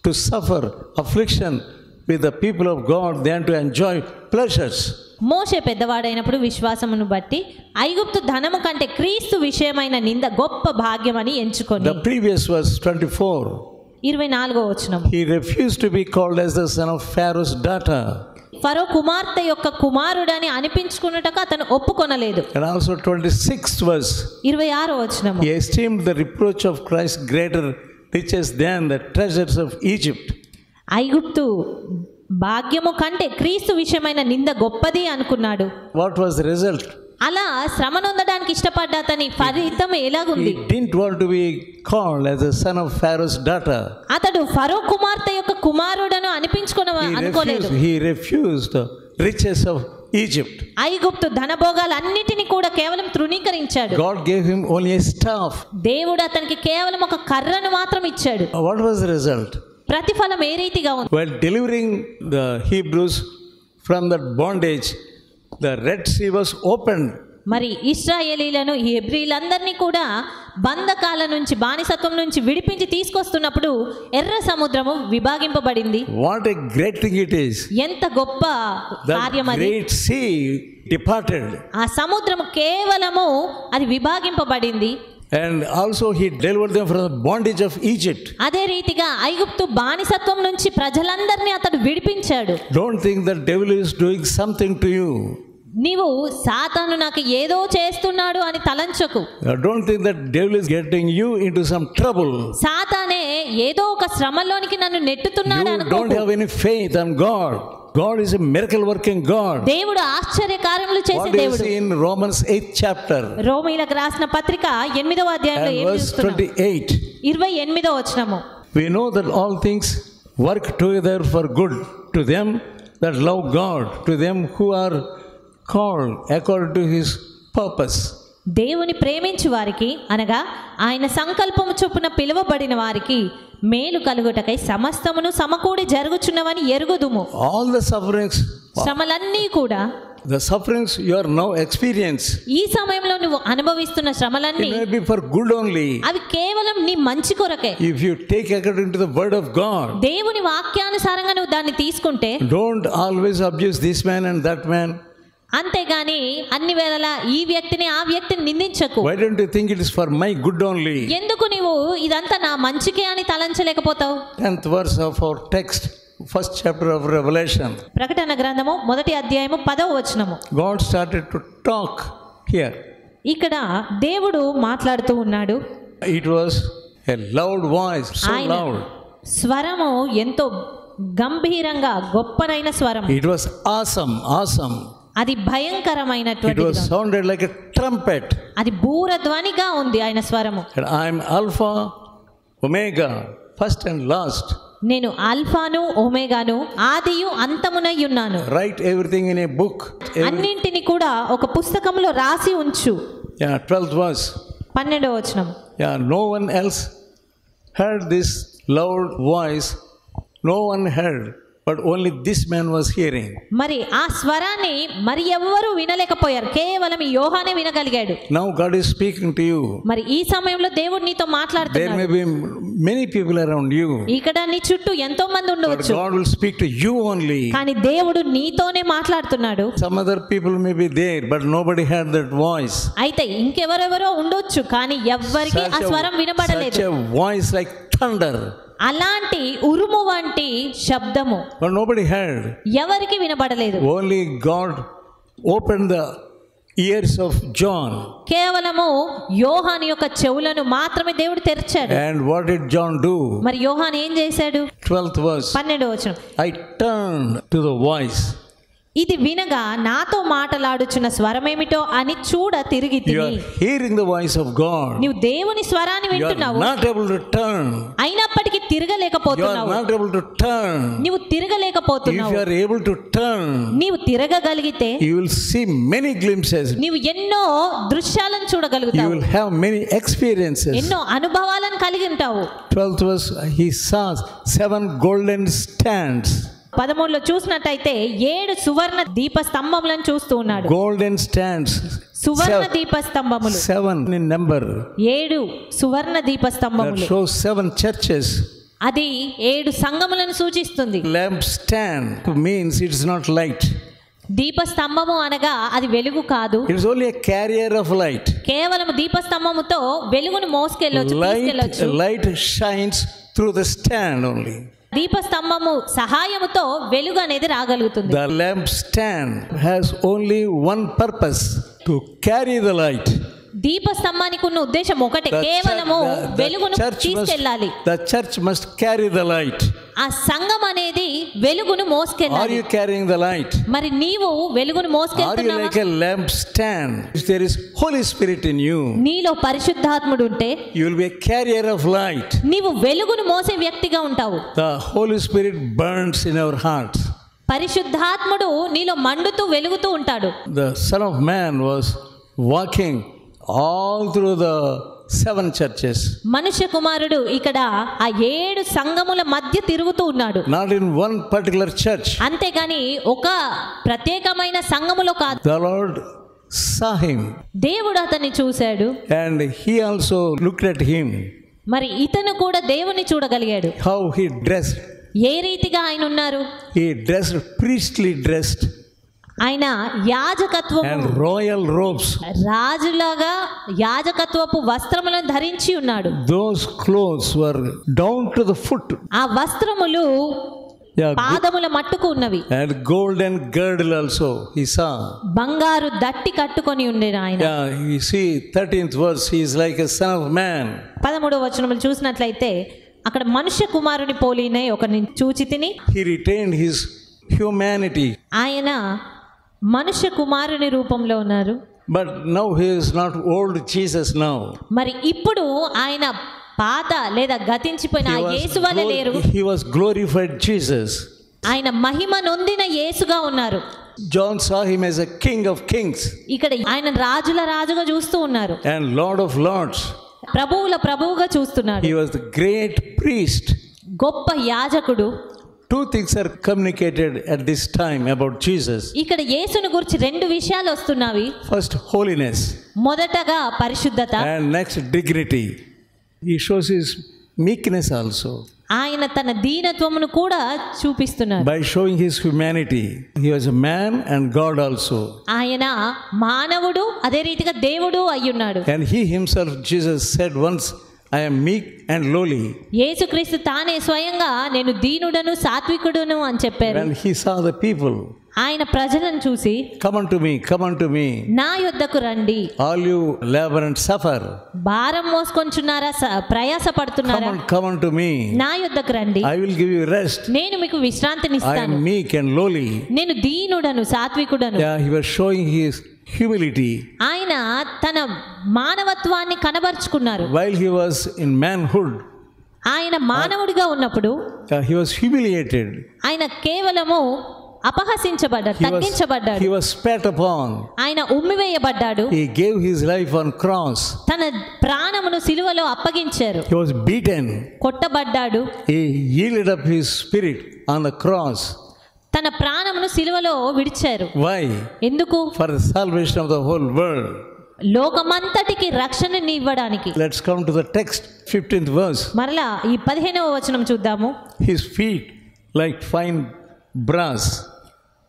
to suffer affliction with the people of God than to enjoy pleasures. మోషే పెద్దవాడైనప్పుడు విశ్వాసమును బట్టి ఐగుప్తు ధనము కంటే క్రీస్తు విషయమైన నింద గొప్ప భాగ్యమని ఎంచుకొని. The previous verse 24. 24వ వచనం. He refused to be called as the son of Pharaoh's daughter. ఫరో కుమార్తె యొక్క కుమారుడని అనిపించుకున్నటకు అతను ఒప్పుకొనలేదు. And also 26th verse. 26వ వచనం. He esteemed the reproach of Christ greater riches than the treasures of Egypt. ఐగుప్తు భాగ్యము కంటే క్రీస్తు విషయమైన నింద గొప్పది అనుకున్నాడు. What was the result? అలా శ్రమ నొందడానికి ఇష్టపడ్డ అతని ఫలితం ఎలాగుంది? He didn't want to be called as the son of Pharaoh's daughter. అతడు ఫరో కుమార్తె యొక్క కుమారుడను అనుకోలేదు. He refused the riches of Egypt. ఐగుప్తు ధనభోగాలన్నిటిని కూడా కేవలం తృణీకరించాడు. God gave him only a staff. దేవుడు అతనికి కేవలం ఒక కర్రను మాత్రం ఇచ్చాడు. What was the result? ప్రతిఫలం ఏ రీతిగా ఉంది? While delivering the Hebrews from that bondage, the Red Sea was opened. మరి ఇశ్రాయేలీలను హెబ్రీలందరినీ కూడా బంధకాల నుంచి బానిసత్వం నుంచి విడిపించి తీసుకొస్తున్నప్పుడు ఎర్ర సముద్రము విభాగింపబడింది. What a great thing it is. ఎంత గొప్ప కార్యం అది. The great sea departed. ఆ సముద్రము కేవలము అది విభాగింపబడింది. And also he delivered them from the bondage of Egypt. అదే రీతిగా ఐగుప్తు బానిసత్వం నుంచి ప్రజలందరినీ అతడు విడిపించాడు. Don't think that devil is doing something to you. నీవు సాతాను నాకు ఏదో చేస్తున్నాడు అని తలంచకు. Don't think that devil is getting you into some trouble. సాతానే ఏదో ఒక శ్రమలోనికి నన్ను నెట్టుతున్నాడు అనుకో. Don't have any faith on God. God is a miracle working God. దేవుడు ఆశ్చర్య కార్యములు చేసే దేవుడు. In Romans 8th chapter. రోమీయులకు రాసిన పత్రిక 8వ అధ్యాయంలో ఏం చూస్తున్నాం? 28వ వచనము. We know that all things work together for good to them that love God, to them who are called according to his purpose. దేవుని ప్రేమించు వారికి అనగా ఆయన సంకల్పము చొప్పున పిలువబడిన వారికి మేలు కలుగుటకై సమస్తమును సమకూడి జరుగుచున్నవని ఎరుగుదుము. All the sufferings, శ్రమలన్నీ కూడా, the sufferings you are now experience, ఈ సమయంలో నువ్వు అనుభవిస్తున్న శ్రమలన్నీ it may be for good only. అవి కేవలం నీ మంచి కొరకే. If you take according to the word of God, దేవుని వాక్యానుసారంగా నువ్వు దాన్ని తీసుకుంటే, don't always abuse this man and that man. అంతేగాని అన్ని వేళలా ఈ వ్యక్తిని ఆ వ్యక్తిని నిందించకు. Why don't you think it is for my good only? ఎందుకు నీవు ఇదంతా నా మంచికే అని తలంచలేకపోతావు? 10th verse of our text, first chapter of Revelation. ప్రకటన గ్రంథము 1వ అధ్యాయము 10వ వచనము. God started to talk here. ఇక్కడ దేవుడు మాట్లాడుతూ ఉన్నాడు. It was a loud voice, so loud. స్వరము ఎంతో గంభీరంగా గొప్పనైన స్వరం. It was awesome, awesome. అది భయంకరమైనటువంటి. It was sounded like a trumpet. అది బూరధ్వనిగా ఉంది ఆయన స్వరము. And I am Alpha, Omega, first and last. నేను ఆల్ఫాను ఓమేగాను, ఆదియు అంతమునై ఉన్నాను. Write everything in a book. అన్నింటిని కూడా ఒక పుస్తకంలో రాసి ఉంచు. 12th verse. 12వ వచనం. No one else heard this loud voice. No one heard, but only this man was hearing. మరి ఆ స్వరాన్ని మరి ఎవ్వరూ వినలేకపోయారు, కేవలం యోహానే వినగలిగాడు. Now God is speaking to you. మరి ఈ సమయంలో దేవుడు నీతో మాట్లాడుతున్నాడు. There may be many people around you. ఇక్కడ నీ చుట్టూ ఎంతో మంది ఉండవచ్చు. God will speak to you only. కానీ దేవుడు నీతోనే మాట్లాడుతున్నాడు. Some other people may be there, but nobody heard that voice. అయితే ఇంకెవరెవరో ఉండొచ్చు, కానీ ఎవ్వరికి ఆ స్వరం వినబడలేదు. Such a voice like thunder. అలాంటి ఉరుము వంటి శబ్దము. But nobody heard. ఎవరికి వినబడలేదు. Only God opened the ears of John. కేవలము యోహాను యొక్క చెవులను మాత్రమే దేవుడు తెరిచాడు. And what did John do? మరి యోహాను ఏం చేశాడు? 12th verse. 12వ వచనం. I turned to the voice. ఇది వినగా నాతో మాట్లాడుచున్న స్వరమేమిటో అని చూడ తిరిగి You are hearing the voice of God. నీవు దేవుని స్వరాన్ని వింటున్నావు. You are not able to turn. అయినప్పటికీ You తిరగలేకపోతున్నావు. are not able to turn. నీవు తిరగలేకపోతున్నావు. If you are able to turn, నీవు తిరగగలిగితే you will see many glimpses. నీవు ఎన్నో దృశ్యాలను You చూడగలుగుతావు. will have many experiences. ఎన్నో అనుభవాలను కలిగి ఉంటావు. 12th verse, he saw 7 golden stands. 13లో చూసినట్టయితే 7 సువర్ణ దీప స్తంభములను చూస్తూ ఉన్నాడు. Golden stands. Suvarna Deepa స్తంభములు 7 in number. 7 Suvarna Deepa That స్తంభములు. shows 7 churches. అది 7 సంఘములను సూచిస్తుంది. Lampstand means it is not light. దీప స్తంభము అనగా అది వెలుగు కాదు. It is only a carrier of light. కేవలం దీప స్తంభముతో వెలుగును మోసుకెళ్ళొచ్చు. Light shines through the stand only. దీప స్తంభము సహాయముతో వెలుగు అనేది రాగలుగుతుంది. The lampstand has only one purpose, to carry the light. దీపస్తంభానికి ఉన్న ఉద్దేశం ఒకటే, కేవలము వెలుగును తీసుకెళ్ళాలి. The church must carry the light. ఆ సంఘం అనేది వెలుగును Are మోసుకెళ్ళాలి. you carrying the light? మరి నీవు వెలుగును Are you మోసుకెళ్తున్నావా? like a lampstand? If there is Holy Spirit in you, నీలో పరిశుద్ధాత్ముడు ఉంటే you will be a carrier of light. నీవు వెలుగును మోసే వ్యక్తిగా ఉంటావు. The Holy Spirit burns in our hearts. పరిశుద్ధాత్ముడు నీలో మండుతూ వెలుగుతూ ఉంటాడు. The Son of Man was walking all through the 7 churches. మనుష్య కుమారుడు ఇక్కడ ఆ 7 సంఘముల మధ్య తిరుగుతూ ఉన్నాడు. Not in one particular church. అంతేగాని ఒక ప్రత్యేకమైన సంఘములో కాదు. The Lord saw him దేవుడు అతన్ని చూశాడు. and he also looked at him. మరి ఇతను కూడా దేవుని చూడగలిగాడు. How he dressed. ఏ రీతిగా ఆయన ఉన్నారు? He dressed priestly dressed ఆయన యాజకత్వము and royal robes. రాజులాగా యాజకత్వపు వస్త్రములను ధరించి ఉన్నాడు. Those clothes were down to the foot. ఆ వస్త్రములు పాదముల మట్టుకు ఉన్నవి. And golden girdle also he saw. బంగారు దట్టి కట్టుకొని ఉండేను ఆయన. Yeah, you see 13th verse, he is like a son of man. 13వ వచనములు చూసినట్లయితే అక్కడ మనుష్య కుమారుని పోలినే ఒకరిని చూచి తిని. He retained his humanity. ఆయన మనుష్య కుమారుని రూపంలో ఉన్నారు. But now he is not old Jesus now. మరి ఇప్పుడు ఆయన పాత లేదా గతించిపోయిన ఆ యేసు వలె లేరు. He was glorified Jesus. ఆయన మహిమ నొందిన యేసుగా ఉన్నారు. John saw him as a king of kings ఇక్కడ ఆయన రాజుల రాజుగా చూస్తూ ఉన్నారు. and Lord of lords. ప్రభువుల ప్రభువుగా చూస్తున్నాడు. He was the great priest. గొప్ప యాజకుడు. 2 things are communicated at this time about Jesus. ఇక్కడ యేసుని గురించి 2 విషయాలు వస్తున్నవి. First, holiness, మొదటగా పరిశుద్ధత, and next, dignity. He shows his meekness also ఆయన తన దీనత్వమును కూడా చూపిస్తున్నారు. by showing his humanity. He was a man and God also. ఆయన మానవుడు, అదే రీతిగా దేవుడు అయ్యున్నాడు. And he himself, Jesus said once, I am meek and lowly. యేసుక్రీస్తు తానే స్వయంగా నేను దీనుడను సాత్వికుడును అని చెప్పారు. When he saw the people, ఆయన ప్రజలను చూసి come unto me, come unto me, నా యొద్దకు రండి, all you labor and suffer, భారం మోసుకొంచున్నారా, ప్రయాస పడుతున్నారా, come unto me, నా యొద్దకు రండి, I will give you rest. నేను మీకు I విశ్రాంతినిస్తాను. am meek and lowly. నేను దీనుడను సాత్వికుడను. Yeah, he was showing his humility ఆయన తన మానవత్వాన్ని కనబరుచుకున్నారు. while he was in manhood. ఆయన మానవుడిగా ఉన్నప్పుడు He was humiliated. ఆయన కేవలము అపహసించబడ్డాడు, తగ్గించబడ్డాడు. He was spat upon. ఆయన ఉమ్మివేయబడ్డాడు. He gave his life on cross. తన ప్రాణమును సిలువలో అప్పగించారు. He was beaten. కొట్టబడ్డాడు. He yielded up his spirit on the cross. తన ప్రాణమును సిలువలో విడిచారు. Why? ఎందుకు? For the salvation of the whole world. లోకమంతటికి రక్షణని ఇవ్వడానికి. Let's come to the text, 15th verse. మరలా ఈ 15వ వచనం చూద్దాము. His feet like fine brass.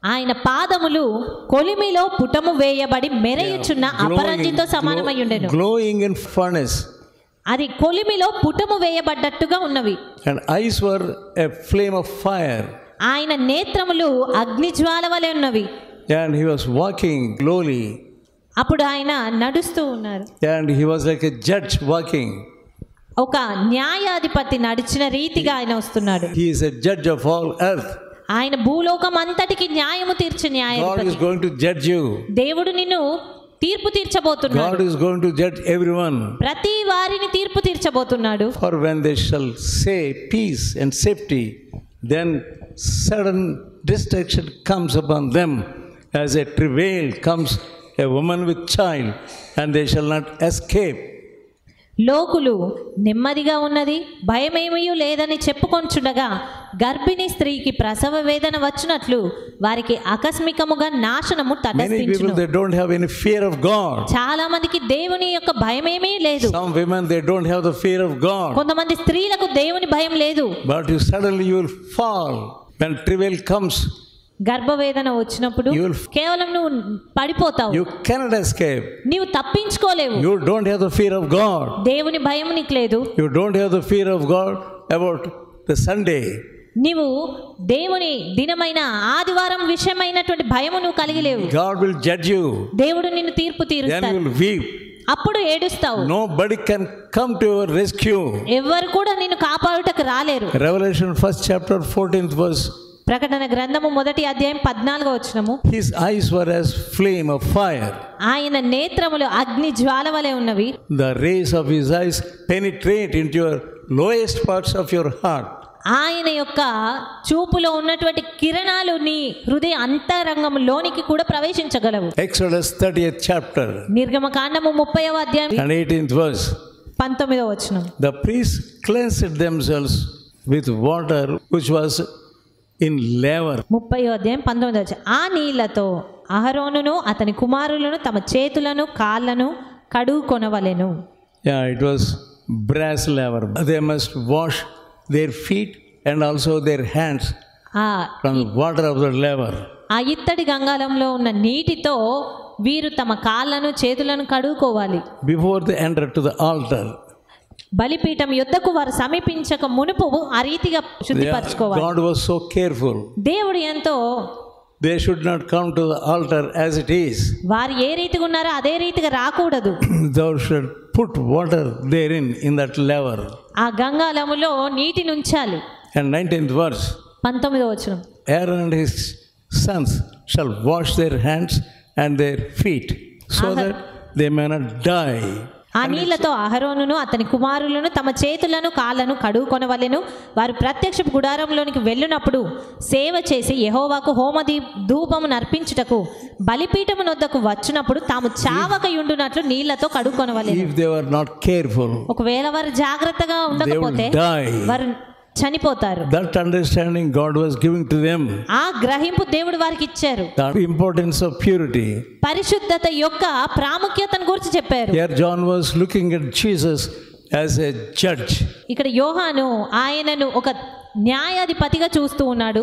ఆయన పాదములు కొలిమిలో పుటము వేయబడి మెరయుచున్న అపరంజితో సమానమై ఉండెను. Glowing in furnace. అది కొలిమిలో పుటము వేయబడ్డట్టుగా ఉన్నవి. And eyes were a flame of fire. ఆయన నేత్రములు అగ్నిజ్వాల వలె ఉన్నవి. And he was walking lowly. అప్పుడు ఆయన నడుస్తూ ఉన్నారు. And he was like a judge walking. ఒక న్యాయాధిపతి నడిచిన రీతిగా ఆయన వస్తున్నాడు. He is a judge of all earth. ఆయన భూలోకం అంతటికి న్యాయము తీర్చే God న్యాయాధిపతి. is going to judge you. దేవుడు నిన్ను తీర్పు తీర్చబోతున్నాడు. God is going to judge everyone. ప్రతి వారిని తీర్పు తీర్చబోతున్నాడు. For when they shall say peace and safety, then sudden destruction comes upon them, as a travail comes a woman with child, and they shall not escape. లోకులు నెమ్మదిగా ఉన్నది, భయమేమీ లేదని చెప్పుకొంచుండగా గర్భిణీ స్త్రీకి ప్రసవ వేదన వచ్చినట్లు వారికి ఆకస్మికముగా నాశనము Many people, తటస్థించును. they don't have any fear of God. చాలా మందికి దేవుని యొక్క భయమేమీ లేదు. Some women, they don't have the fear of God. కొంతమంది స్త్రీలకు దేవుని భయం లేదు. But suddenly you will fall when travail comes. గర్భవేదన వచ్చినప్పుడు You will- కేవలం నువ్వు పడిపోతావు. You cannot escape. నీవు తప్పించుకోలేవు. You don't have the fear of God. దేవుని భయం నీకు లేదు. You don't have the fear of God about the Sunday. నీవు దేవుని దినమైన ఆదివారం విషయమైనటువంటి భయము నువ్వు కలిగి లేవు. God will judge you. దేవుడు నిన్ను తీర్పు Then you తీరుస్తాడు. will weep. అప్పుడు ఏడుస్తావు. Nobody can come to your rescue. ఎవ్వరు కూడా నిన్ను కాపాడుటకు రాలేరు. Revelation 1st chapter 14th verse. ప్రకటన గ్రంథము 1వ అధ్యాయం 14వ వచనము. His eyes were as flame of fire. ఆయన నేత్రములు అగ్ని జ్వాల వలె ఉన్నవి. The rays of his eyes penetrate into your lowest parts of your heart. ఆయన యొక్క చూపులో ఉన్నటువంటి కిరణాలు నీ హృదయ అంతరంగంలోనికి కూడా ప్రవేశించగలవు. Exodus 30th chapter నిర్గమకాండము 30వ అధ్యాయం and 18th verse. 19వ వచనం. The priests cleansed themselves with water which was in laver. 30వ అధ్యాయం 19వ వచనం. ఆ నీళ్లతో అహరోనును అతని కుమారులను తమ చేతులను కాళ్ళను కడుగుకొనవలెను. Yeah, it was brass laver. They must wash their feet and also their hands from the water of the laver. ఆ ఇత్తడి గంగాళంలో ఉన్న నీటితో వీరు తమ కాళ్ళను చేతులను కడుక్కోవాలి. Before they enter to the altar. బలిపీఠం యొద్దకు వారు సమీపించక మునుపు ఆ రీతిగా శుద్ధిపరచుకోవాలి. God was so careful. దేవుడు ఎంతో They should not come to the altar as it is. వారు ఏ రీతిగా ఉన్నారో అదే రీతిగా రాకూడదు. Thou should put water therein in that laver. ఆ గంగాళములో నీటిని ఉంచాలి. And 19th verse. 19వ వచనం. Aaron and his sons shall wash their hands and their feet so that they may not die. ఆ నీళ్లతో అహరోనును అతని కుమారులను తమ చేతులను కాళ్ళను కడుగుకొనవలెను. వారు ప్రత్యక్ష గుడారంలోనికి వెళ్ళినప్పుడు సేవ చేసి యెహోవాకు ధూపము నర్పించుటకు బలిపీఠము నొద్దకు వచ్చినప్పుడు తాము చావకయుండునట్లు నీళ్లతో కడుగుకొనవలెను. If they were not careful, ఒకవేళ వారు జాగ్రత్తగా ఉండకపోతే వారు చనిపోతారు. That understanding God was giving to them. ఆ గ్రహింపు దేవుడు వారికి ఇచ్చారు. The importance of purity. పరిశుద్ధత యొక్క ప్రాముఖ్యతను గురించి చెప్పారు. Here John was looking at Jesus as a judge. ఇక్కడ యోహాను ఆయనను ఒక న్యాయాధిపతిగా చూస్తూ ఉన్నాడు.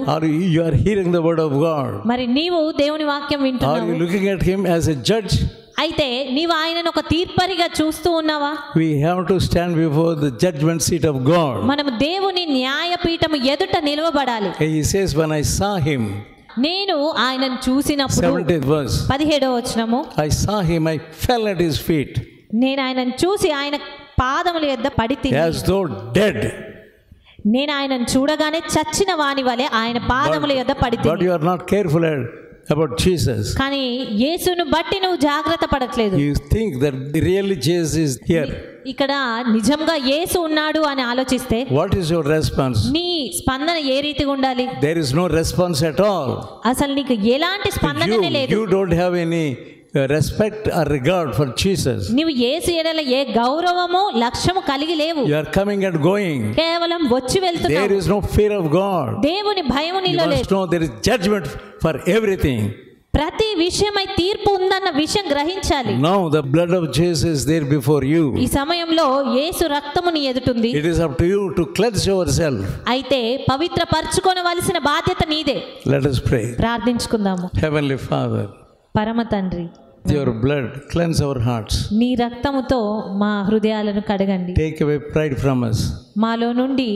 You are hearing the word of God. మరి నీవు దేవుని వాక్యం వింటున్నావు. Are you looking at him as a judge? అయితే నీవు ఆయనను ఒక తీర్పరిగా చూస్తూ ఉన్నావా? We have to stand before the judgment seat of God. మనము దేవుని న్యాయపీఠము ఎదుట నిలవబడాలి. He says, when I saw him, నేను ఆయనను చూసినప్పుడు 17th verse, 17వ వచనము, I saw him, I fell at his feet. నేను ఆయనను చూసి ఆయన పాదముల యొద్ద పడితిని. As though dead. నేను ఆయనను చూడగానే చచ్చిన వాని వలె ఆయన పాదముల యొద్ద పడితిని. But you are not careful about Jesus. కానీ యేసును బట్టి నువ్వు జాగ్రత్త పడట్లేదు. You think that really Jesus is here. ఇక్కడ నిజంగా యేసు ఉన్నాడు అని ఆలోచిస్తే What is your response? నీ స్పందన ఏ రీతిగా ఉండాలి? There is no response at all. అసలు నీకు ఎలాంటి స్పందననే లేదు. You don't have any respect or regard for Jesus. నీవు యేసు ఎడల ఏ గౌరవము లక్ష్యము కలిగి లేవు. You are coming and going. కేవలం వచ్చి వెళ్తున్నావు. There is no fear of God. దేవుని భయము నీలో లేదు. You must know there is judgment for everything. ప్రతి విషయమై తీర్పు ఉందన్న విషయం గ్రహించాలి. Now the blood of Jesus is there before you. ఈ సమయంలో యేసు రక్తము నీ ఎదుటుంది. It is up to you to cleanse yourself. అయితే పవిత్రపరచుకొనవలసిన బాధ్యత నీదే. Let us pray. ప్రార్థించుకుందాము. Heavenly Father, పరమ తండ్రి, your blood cleanse our hearts. నీ రక్తముతో మా హృదయాలను కడగండి. Take away pride from us. మాలో నుండి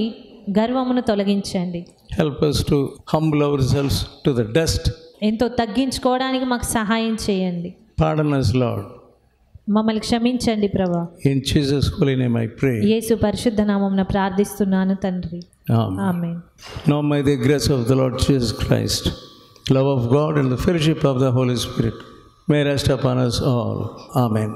గర్వమును తొలగించండి. Help us to humble ourselves to the dust. ఎంతో తగ్గించుకోవడానికి మాకు సహాయం చేయండి. Pardon us, Lord. మమ్మల్ని క్షమించండి ప్రభా. In Jesus' holy name I pray. యేసు పరిశుద్ధ నామమున ప్రార్థిస్తున్నాను తండ్రి. ఆమేన్. Now may the grace of the Lord Jesus Christ, love of God and the fellowship of the Holy Spirit may rest upon us all. Amen.